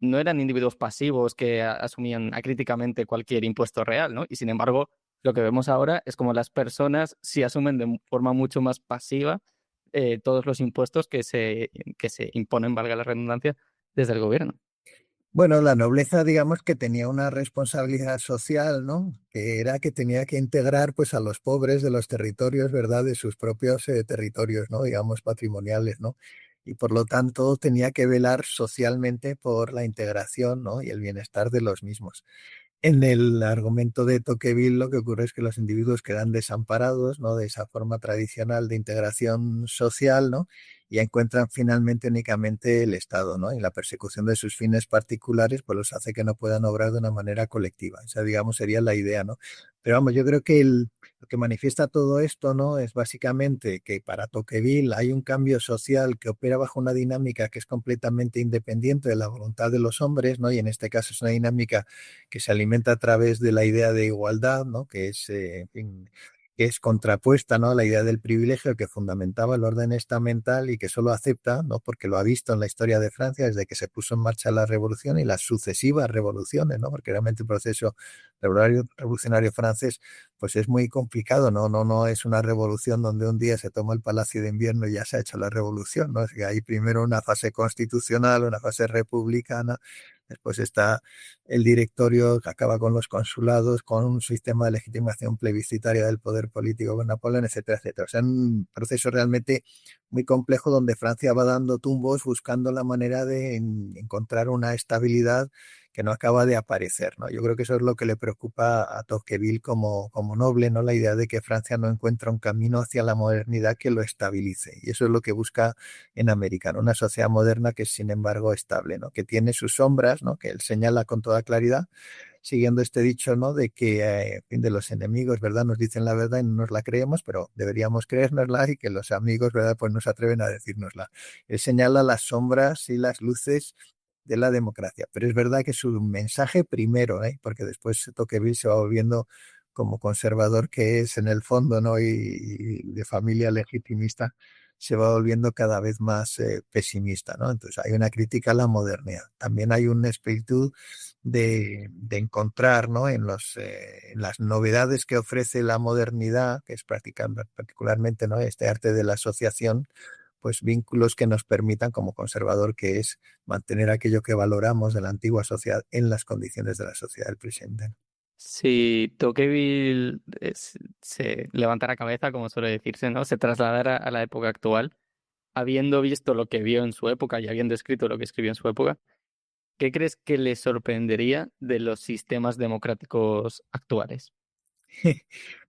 no eran individuos pasivos que asumían acríticamente cualquier impuesto real, ¿no? Y sin embargo, lo que vemos ahora es como las personas sí asumen de forma mucho más pasiva todos los impuestos que se imponen, valga la redundancia, desde el gobierno. Bueno, la nobleza, digamos que tenía una responsabilidad social, ¿no? Que era que tenía que integrar, pues, a los pobres de los territorios, ¿verdad? De sus propios territorios, ¿no? Digamos, patrimoniales, ¿no? Y por lo tanto tenía que velar socialmente por la integración, ¿no? Y el bienestar de los mismos. En el argumento de Tocqueville lo que ocurre es que los individuos quedan desamparados, ¿no? De esa forma tradicional de integración social, ¿no? Y encuentran finalmente únicamente el Estado, ¿no? Y la persecución de sus fines particulares, pues los hace que no puedan obrar de una manera colectiva. Esa, digamos, sería la idea, ¿no? Pero vamos, yo creo que lo que manifiesta todo esto, ¿no? Es básicamente que para Tocqueville hay un cambio social que opera bajo una dinámica que es completamente independiente de la voluntad de los hombres, ¿no? Y en este caso es una dinámica que se alimenta a través de la idea de igualdad, ¿no? Que es, en fin, que es contrapuesta, ¿no? A la idea del privilegio que fundamentaba el orden estamental y que solo acepta, ¿no? Porque lo ha visto en la historia de Francia desde que se puso en marcha la revolución y las sucesivas revoluciones, ¿no? Porque realmente el proceso revolucionario francés pues es muy complicado, ¿no? No es una revolución donde un día se toma el Palacio de Invierno y ya se ha hecho la revolución, ¿no? Es que hay primero una fase constitucional, una fase republicana, después está el directorio que acaba con los consulados, con un sistema de legitimación plebiscitaria del poder político con Napoleón, etcétera, etcétera. O sea, un proceso realmente muy complejo donde Francia va dando tumbos buscando la manera de encontrar una estabilidad que no acaba de aparecer, ¿no? Yo creo que eso es lo que le preocupa a Tocqueville como noble, ¿no? La idea de que Francia no encuentra un camino hacia la modernidad que lo estabilice. Y eso es lo que busca en América, ¿no? Una sociedad moderna que es, sin embargo, estable, ¿no? Que tiene sus sombras, ¿no? Que él señala con toda claridad, siguiendo este dicho, ¿no? De que, en fin, de los enemigos, ¿verdad? Nos dicen la verdad y no nos la creemos, pero deberíamos creérnosla y que los amigos, ¿verdad? Pues no se atreven a decírnosla. Él señala las sombras y las luces de la democracia, pero es verdad que su mensaje primero, ¿eh? Porque después Tocqueville se va volviendo como conservador que es en el fondo, ¿no? Y de familia legitimista, se va volviendo cada vez más pesimista, ¿no? Entonces hay una crítica a la modernidad. También hay un espíritu de encontrar, ¿no? En las novedades que ofrece la modernidad, que es particularmente, ¿no? Este arte de la asociación, pues vínculos que nos permitan, como conservador que es, mantener aquello que valoramos de la antigua sociedad en las condiciones de la sociedad del presente. Si Tocqueville se levantara cabeza, como suele decirse, ¿no? Se trasladara a la época actual, habiendo visto lo que vio en su época y habiendo escrito lo que escribió en su época, ¿qué crees que le sorprendería de los sistemas democráticos actuales?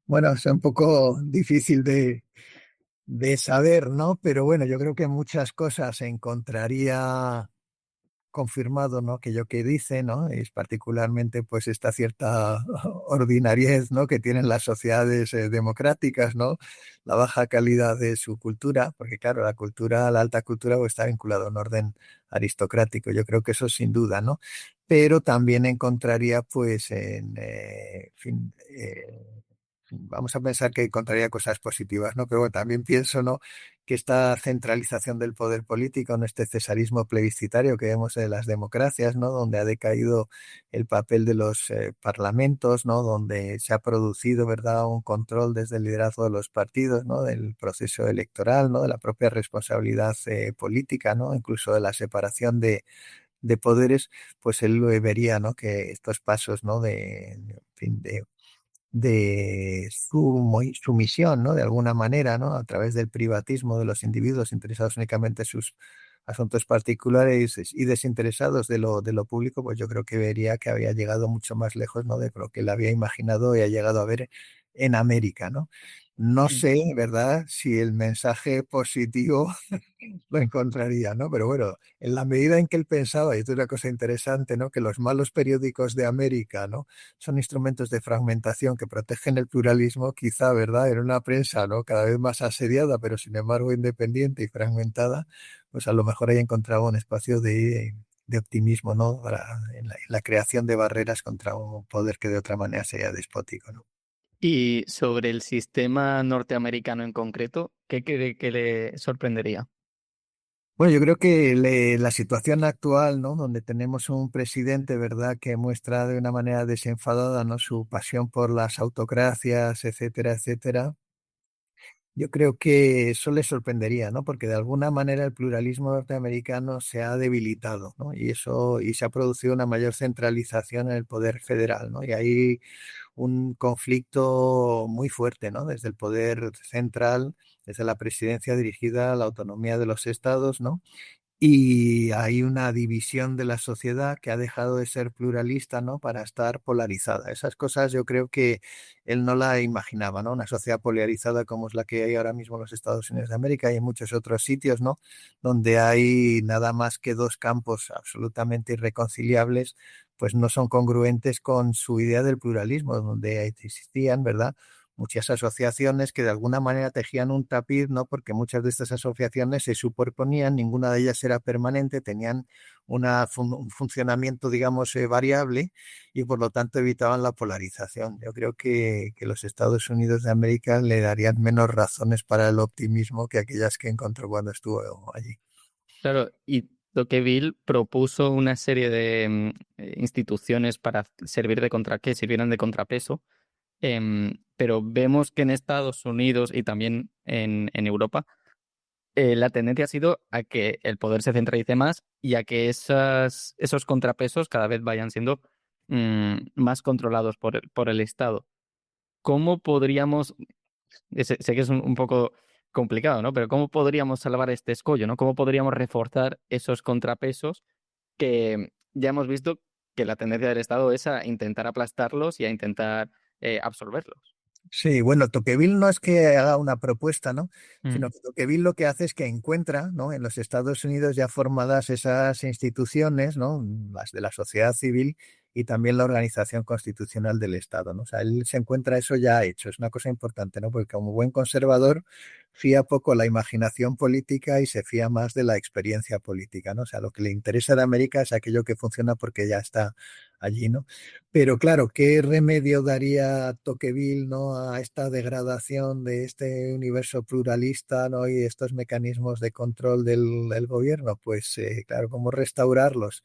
Bueno, es un poco difícil de saber, ¿no? Pero bueno, yo creo que muchas cosas encontraría confirmado, ¿no? Aquello que dice, ¿no? Es particularmente pues esta cierta ordinariez, ¿no? Que tienen las sociedades democráticas, ¿no? La baja calidad de su cultura, porque claro, la cultura, la alta cultura pues, está vinculada a un orden aristocrático. Yo creo que eso sin duda, ¿no? Pero también encontraría pues en fin, vamos a pensar que encontraría cosas positivas, ¿no? Pero bueno, también pienso, ¿no? Que esta centralización del poder político, ¿no? Este cesarismo plebiscitario que vemos en las democracias, ¿no? Donde ha decaído el papel de los parlamentos, ¿no? Donde se ha producido, ¿verdad? Un control desde el liderazgo de los partidos, ¿no? Del proceso electoral, ¿no? De la propia responsabilidad política, ¿no? Incluso de la separación de poderes, pues él lo vería, ¿no? Que estos pasos, ¿no? En fin, de su misión, ¿no? De alguna manera, ¿no? A través del privatismo de los individuos interesados únicamente en sus asuntos particulares y desinteresados de lo público, pues yo creo que vería que había llegado mucho más lejos, ¿no? De lo que él había imaginado y ha llegado a ver en América, ¿no? No Mm. sé, ¿verdad? Si el mensaje positivo lo encontraría, ¿no? Pero bueno, en la medida en que él pensaba, y esto es una cosa interesante, ¿no? Que los malos periódicos de América, ¿no? Son instrumentos de fragmentación que protegen el pluralismo, quizá, ¿verdad? En una prensa, ¿no? Cada vez más asediada, pero sin embargo independiente y fragmentada, pues a lo mejor ahí encontraba un espacio de optimismo, ¿no? En la creación de barreras contra un poder que de otra manera sería despótico, ¿no? Y sobre el sistema norteamericano en concreto, ¿qué cree que le sorprendería? Bueno, yo creo que la situación actual, ¿no? Donde tenemos un presidente, ¿verdad?, que muestra de una manera desenfadada, ¿no? Su pasión por las autocracias, etcétera, etcétera. Yo creo que eso le sorprendería, ¿no? Porque de alguna manera el pluralismo norteamericano se ha debilitado, ¿no? Y eso, y se ha producido una mayor centralización en el poder federal, ¿no? Y hay un conflicto muy fuerte, ¿no? Desde el poder central, desde la presidencia dirigida a la autonomía de los estados, ¿no? Y hay una división de la sociedad que ha dejado de ser pluralista, ¿no? Para estar polarizada. Esas cosas yo creo que él no la imaginaba, ¿no? Una sociedad polarizada como es la que hay ahora mismo en los Estados Unidos de América y en muchos otros sitios, ¿no? Donde hay nada más que dos campos absolutamente irreconciliables, pues no son congruentes con su idea del pluralismo, donde existían, ¿verdad? Muchas asociaciones que de alguna manera tejían un tapiz, ¿no? Porque muchas de estas asociaciones se superponían, ninguna de ellas era permanente, tenían un funcionamiento, digamos, variable y por lo tanto evitaban la polarización. Yo creo que los Estados Unidos de América le darían menos razones para el optimismo que aquellas que encontró cuando estuvo allí. Claro, y Tocqueville propuso una serie de instituciones para servir de que sirvieran de contrapeso, pero vemos que en Estados Unidos y también en Europa, la tendencia ha sido a que el poder se centralice más y a que esos contrapesos cada vez vayan siendo más controlados por el Estado. ¿Cómo podríamos, sé que es un poco complicado, ¿no? Pero ¿cómo podríamos salvar este escollo, ¿no? ¿Cómo podríamos reforzar esos contrapesos que ya hemos visto que la tendencia del Estado es a intentar aplastarlos y a intentar absorberlos? Sí, bueno, Tocqueville no es que haga una propuesta, ¿no? Mm. Sino que Tocqueville lo que hace es que encuentra, ¿no? En los Estados Unidos ya formadas esas instituciones, ¿no? Las de la sociedad civil y también la organización constitucional del Estado, ¿no? O sea, él se encuentra eso ya hecho, es una cosa importante, ¿no? Porque como buen conservador fía poco la imaginación política y se fía más de la experiencia política, ¿no? O sea, lo que le interesa de América es aquello que funciona porque ya está allí, ¿no? Pero claro, ¿qué remedio daría Tocqueville, ¿no? A esta degradación de este universo pluralista, ¿no? Y estos mecanismos de control del gobierno? Pues claro, ¿cómo restaurarlos?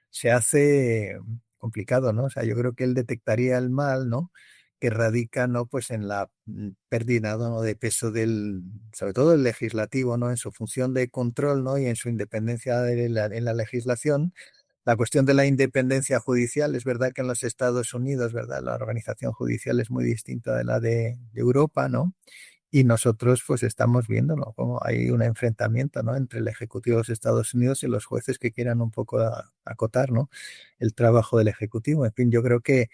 Se hace complicado, ¿no? O sea, yo creo que él detectaría el mal, ¿no? Que radica, ¿no? Pues en la pérdida, ¿no? De peso del, sobre todo el legislativo, ¿no? En su función de control, ¿no? Y en su independencia en la legislación. La cuestión de la independencia judicial, es verdad que en los Estados Unidos, ¿verdad? La organización judicial es muy distinta de la de Europa, ¿no? Y nosotros pues estamos viendo, ¿no? Como hay un enfrentamiento, ¿no? Entre el Ejecutivo de los Estados Unidos y los jueces que quieran un poco acotar, ¿no? El trabajo del Ejecutivo. En fin, yo creo que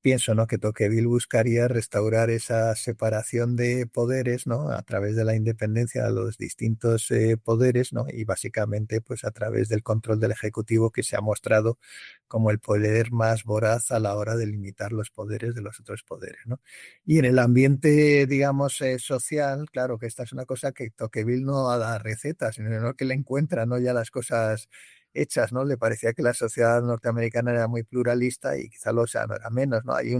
pienso, ¿no? Que Tocqueville buscaría restaurar esa separación de poderes, ¿no? A través de la independencia de los distintos poderes, ¿no? Y básicamente, pues a través del control del Ejecutivo que se ha mostrado como el poder más voraz a la hora de limitar los poderes de los otros poderes, ¿no? Y en el ambiente, digamos, social, claro que esta es una cosa que Tocqueville no da recetas, sino que le encuentra, ¿no? Ya las cosas hechas, ¿no? Le parecía que la sociedad norteamericana era muy pluralista y quizá lo sea, no era menos, ¿no? Hay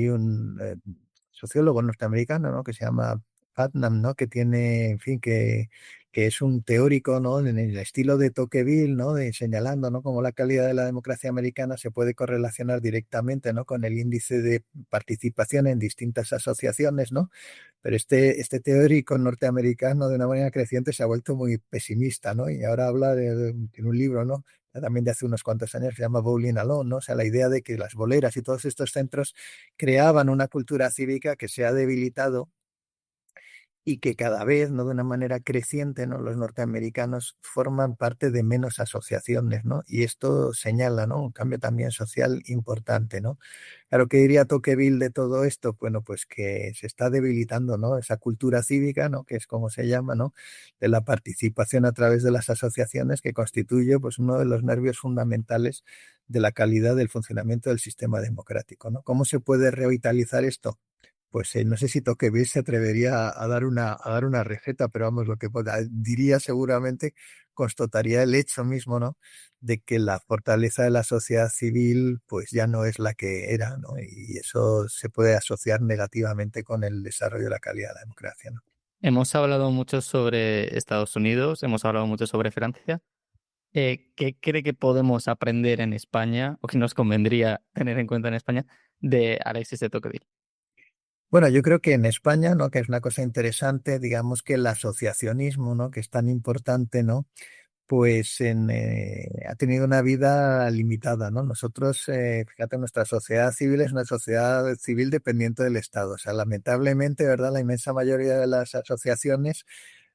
un sociólogo norteamericano, ¿no? Que se llama Putnam, ¿no? Que tiene, en fin, que es un teórico, ¿no? En el estilo de Tocqueville, ¿no? De señalando, ¿no? Cómo la calidad de la democracia americana se puede correlacionar directamente, ¿no? Con el índice de participación en distintas asociaciones, ¿no? Pero este teórico norteamericano de una manera creciente se ha vuelto muy pesimista, ¿no? Y ahora habla tiene un libro, ¿no? También de hace unos cuantos años, se llama Bowling Alone, ¿no? O sea, la idea de que las boleras y todos estos centros creaban una cultura cívica que se ha debilitado y que cada vez, ¿no? De una manera creciente, ¿no? Los norteamericanos forman parte de menos asociaciones, ¿no? Y esto señala, ¿no? Un cambio también social importante, ¿no? Claro, ¿qué diría Tocqueville de todo esto? Bueno, pues que se está debilitando, ¿no? Esa cultura cívica, ¿no? Que es como se llama, ¿no? De la participación a través de las asociaciones que constituye, pues, uno de los nervios fundamentales de la calidad del funcionamiento del sistema democrático, ¿no? ¿Cómo se puede revitalizar esto? Pues no sé si Tocqueville se atrevería a dar una receta, pero vamos, lo que diría seguramente constataría el hecho mismo, ¿no? De que la fortaleza de la sociedad civil pues ya no es la que era, ¿no? Y eso se puede asociar negativamente con el desarrollo de la calidad de la democracia, ¿no? Hemos hablado mucho sobre Estados Unidos, hemos hablado mucho sobre Francia. ¿Qué cree que podemos aprender en España, o que nos convendría tener en cuenta en España, de Alexis de Tocqueville? Bueno, yo creo que en España, ¿no? Que es una cosa interesante, digamos que el asociacionismo, ¿no? Que es tan importante, ¿no? Pues ha tenido una vida limitada, ¿no? Nosotros, fíjate, nuestra sociedad civil es una sociedad civil dependiente del Estado. O sea, lamentablemente, ¿verdad? La inmensa mayoría de las asociaciones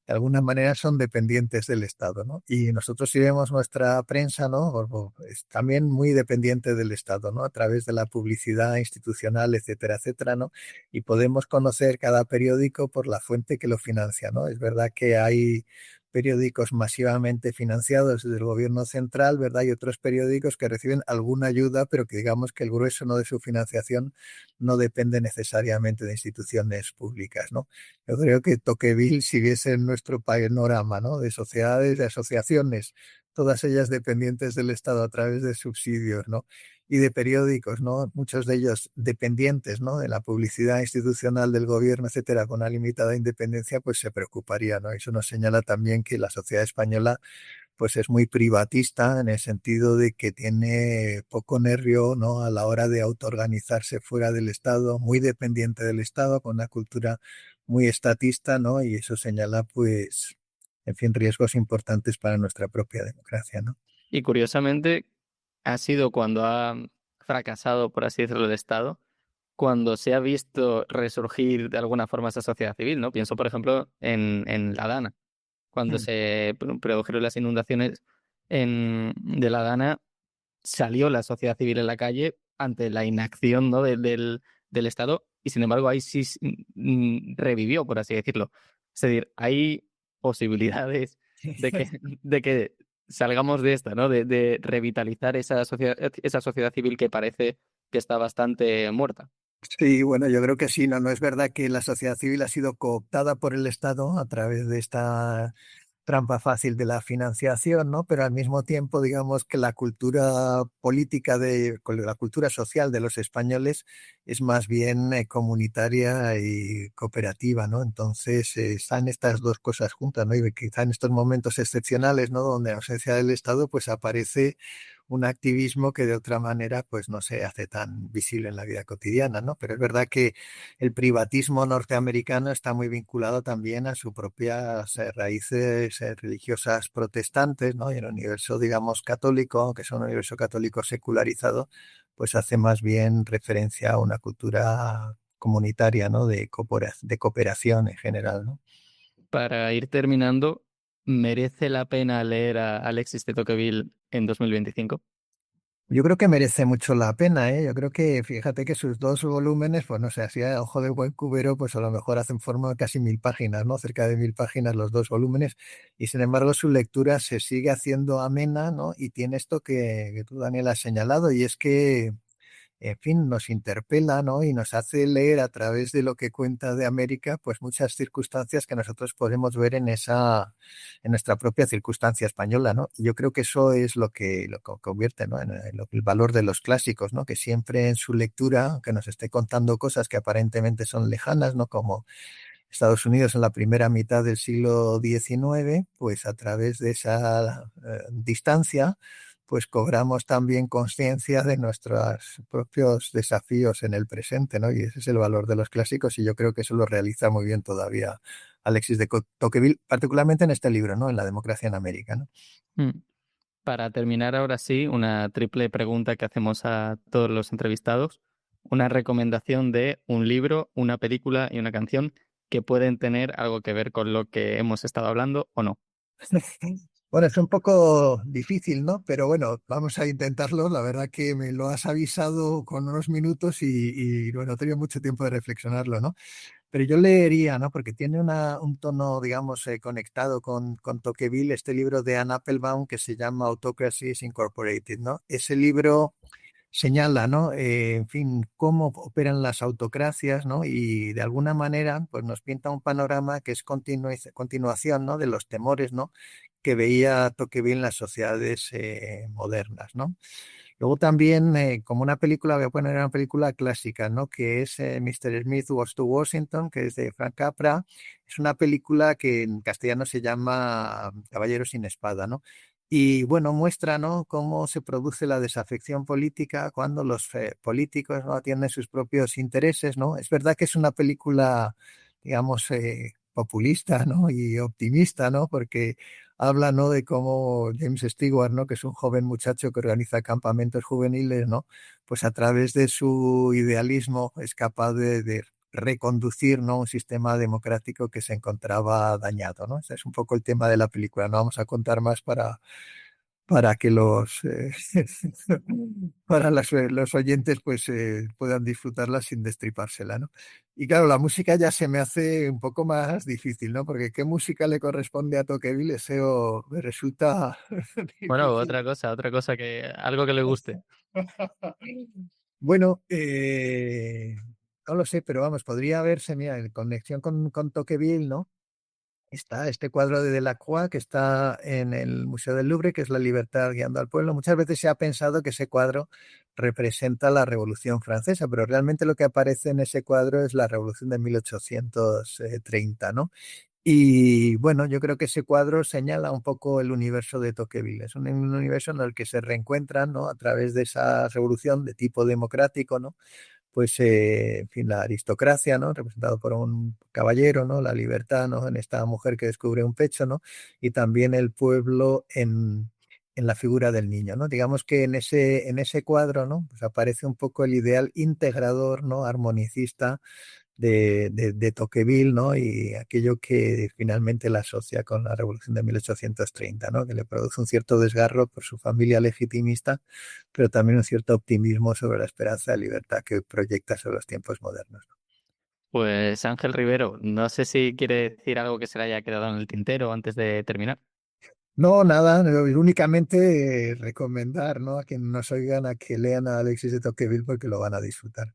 de alguna manera son dependientes del Estado, ¿no? Y nosotros si vemos nuestra prensa, ¿no? Es también muy dependiente del Estado, ¿no? A través de la publicidad institucional, etcétera, etcétera, ¿no? Y podemos conocer cada periódico por la fuente que lo financia, ¿no? Es verdad que hay periódicos masivamente financiados desde el gobierno central, ¿verdad? Y otros periódicos que reciben alguna ayuda, pero que digamos que el grueso no de su financiación no depende necesariamente de instituciones públicas, ¿no? Yo creo que Tocqueville, si viese en nuestro panorama, ¿no? De sociedades, de asociaciones, todas ellas dependientes del Estado a través de subsidios, ¿no? Y de periódicos, ¿no? Muchos de ellos dependientes, ¿no? De la publicidad institucional del gobierno, etcétera, con una limitada independencia, pues se preocuparía, ¿no? Eso nos señala también que la sociedad española pues es muy privatista en el sentido de que tiene poco nervio, ¿no? A la hora de autoorganizarse fuera del Estado, muy dependiente del Estado, con una cultura muy estatista, ¿no? Y eso señala, pues, en fin, riesgos importantes para nuestra propia democracia, ¿no? Y curiosamente, ha sido cuando ha fracasado, por así decirlo, el Estado, cuando se ha visto resurgir de alguna forma esa sociedad civil, ¿no? Pienso, por ejemplo, en La Dana. Cuando Mm. se produjeron las inundaciones de La Dana, salió la sociedad civil en la calle ante la inacción, ¿no? del Estado, y sin embargo ahí sí revivió, por así decirlo. Es decir, hay posibilidades de que, de que salgamos de esta, ¿no? De revitalizar esa sociedad civil que parece que está bastante muerta. Sí, bueno, yo creo que sí, no, no es verdad que la sociedad civil ha sido cooptada por el Estado a través de esta trampa fácil de la financiación, ¿no? Pero al mismo tiempo, digamos que la cultura política la cultura social de los españoles es más bien comunitaria y cooperativa, ¿no? Entonces están estas dos cosas juntas, ¿no? Y quizá en estos momentos excepcionales, ¿no? Donde la ausencia del Estado, pues aparece un activismo que de otra manera, pues no se hace tan visible en la vida cotidiana, ¿no? Pero es verdad que el privatismo norteamericano está muy vinculado también a sus propias raíces religiosas protestantes, ¿no? Y el universo, digamos, católico, aunque es un universo católico secularizado, pues hace más bien referencia a una cultura comunitaria, ¿no? De cooperación en general, ¿no? Para ir terminando, ¿merece la pena leer a Alexis de Tocqueville en 2025? Yo creo que merece mucho la pena, ¿eh? Yo creo que, fíjate que sus dos volúmenes, pues no sé, así a ojo de buen cubero, pues a lo mejor hacen forma de casi 1000 páginas, ¿no? Cerca de 1000 páginas los dos volúmenes, y sin embargo su lectura se sigue haciendo amena, ¿no? Y tiene esto que tú, Daniel, has señalado, y es que en fin, nos interpela, ¿no? Y nos hace leer a través de lo que cuenta de América, pues muchas circunstancias que nosotros podemos ver en nuestra propia circunstancia española, ¿no? Y yo creo que eso es lo que convierte, ¿no? El valor de los clásicos, ¿no? Que siempre en su lectura, que nos esté contando cosas que aparentemente son lejanas, ¿no? Como Estados Unidos en la primera mitad del siglo XIX, pues a través de esa distancia, pues cobramos también conciencia de nuestros propios desafíos en el presente, ¿no? Y ese es el valor de los clásicos y yo creo que eso lo realiza muy bien todavía Alexis de Tocqueville, particularmente en este libro, ¿no? En La democracia en América, ¿no? Mm. Para terminar, ahora sí, una triple pregunta que hacemos a todos los entrevistados. Una recomendación de un libro, una película y una canción que pueden tener algo que ver con lo que hemos estado hablando o no. Bueno, es un poco difícil, ¿no? Pero bueno, vamos a intentarlo. La verdad que me lo has avisado con unos minutos bueno, he tenido mucho tiempo de reflexionarlo, ¿no? Pero yo leería, ¿no? Porque tiene un tono, digamos, conectado con Tocqueville, este libro de Anne Applebaum que se llama Autocracies Incorporated, ¿no? Ese libro señala, ¿no? En fin, cómo operan las autocracias, ¿no? Y de alguna manera, pues nos pinta un panorama que es continuación, ¿no? De los temores, ¿no? Que veía Tocqueville en las sociedades modernas, ¿no? Luego también, como una película, voy a poner una película clásica, ¿no? Que es Mr. Smith Goes to Washington, que es de Frank Capra. Es una película que en castellano se llama Caballero sin espada, ¿no? Y bueno, muestra, ¿no? Cómo se produce la desafección política cuando los políticos no atienden sus propios intereses, ¿no? Es verdad que es una película, digamos, populista, ¿no? Y optimista, ¿no? Porque habla, ¿no? De cómo James Stewart, ¿no? Que es un joven muchacho que organiza campamentos juveniles, ¿no? Pues a través de su idealismo es capaz de reconducir, ¿no? Un sistema democrático que se encontraba dañado, ¿no? Ese es un poco el tema de la película. No vamos a contar más para que para los oyentes pues puedan disfrutarla sin destripársela, ¿no? Y claro, la música ya se me hace un poco más difícil, ¿no? Porque ¿qué música le corresponde a Tocqueville? Eso me resulta Bueno, difícil. otra cosa algo que le guste. Bueno, no lo sé, pero vamos, podría verse, mira, en conexión con Tocqueville, ¿no? Está este cuadro de Delacroix que está en el Museo del Louvre, que es La libertad guiando al pueblo. Muchas veces se ha pensado que ese cuadro representa la Revolución Francesa, pero realmente lo que aparece en ese cuadro es la Revolución de 1830, ¿no? Y bueno, yo creo que ese cuadro señala un poco el universo de Tocqueville. Es un universo en el que se reencuentran, ¿no? A través de esa revolución de tipo democrático, ¿no? Pues, en fin, la aristocracia, ¿no? Representado por un caballero, ¿no? La libertad, ¿no? En esta mujer que descubre un pecho, ¿no? Y también el pueblo en la figura del niño, ¿no? Digamos que en ese cuadro, ¿no? Pues aparece un poco el ideal integrador, ¿no? Armonicista de Tocqueville, ¿no? Y aquello que finalmente la asocia con la Revolución de 1830, ¿no? Que le produce un cierto desgarro por su familia legitimista, pero también un cierto optimismo sobre la esperanza de libertad que proyecta sobre los tiempos modernos. Pues Ángel Rivero, no sé si quiere decir algo que se le haya quedado en el tintero antes de terminar. No, nada, únicamente recomendar, ¿no? A quienes nos oigan a que lean a Alexis de Tocqueville porque lo van a disfrutar.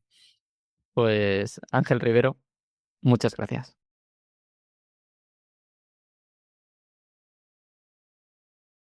Pues Ángel Rivero, muchas gracias.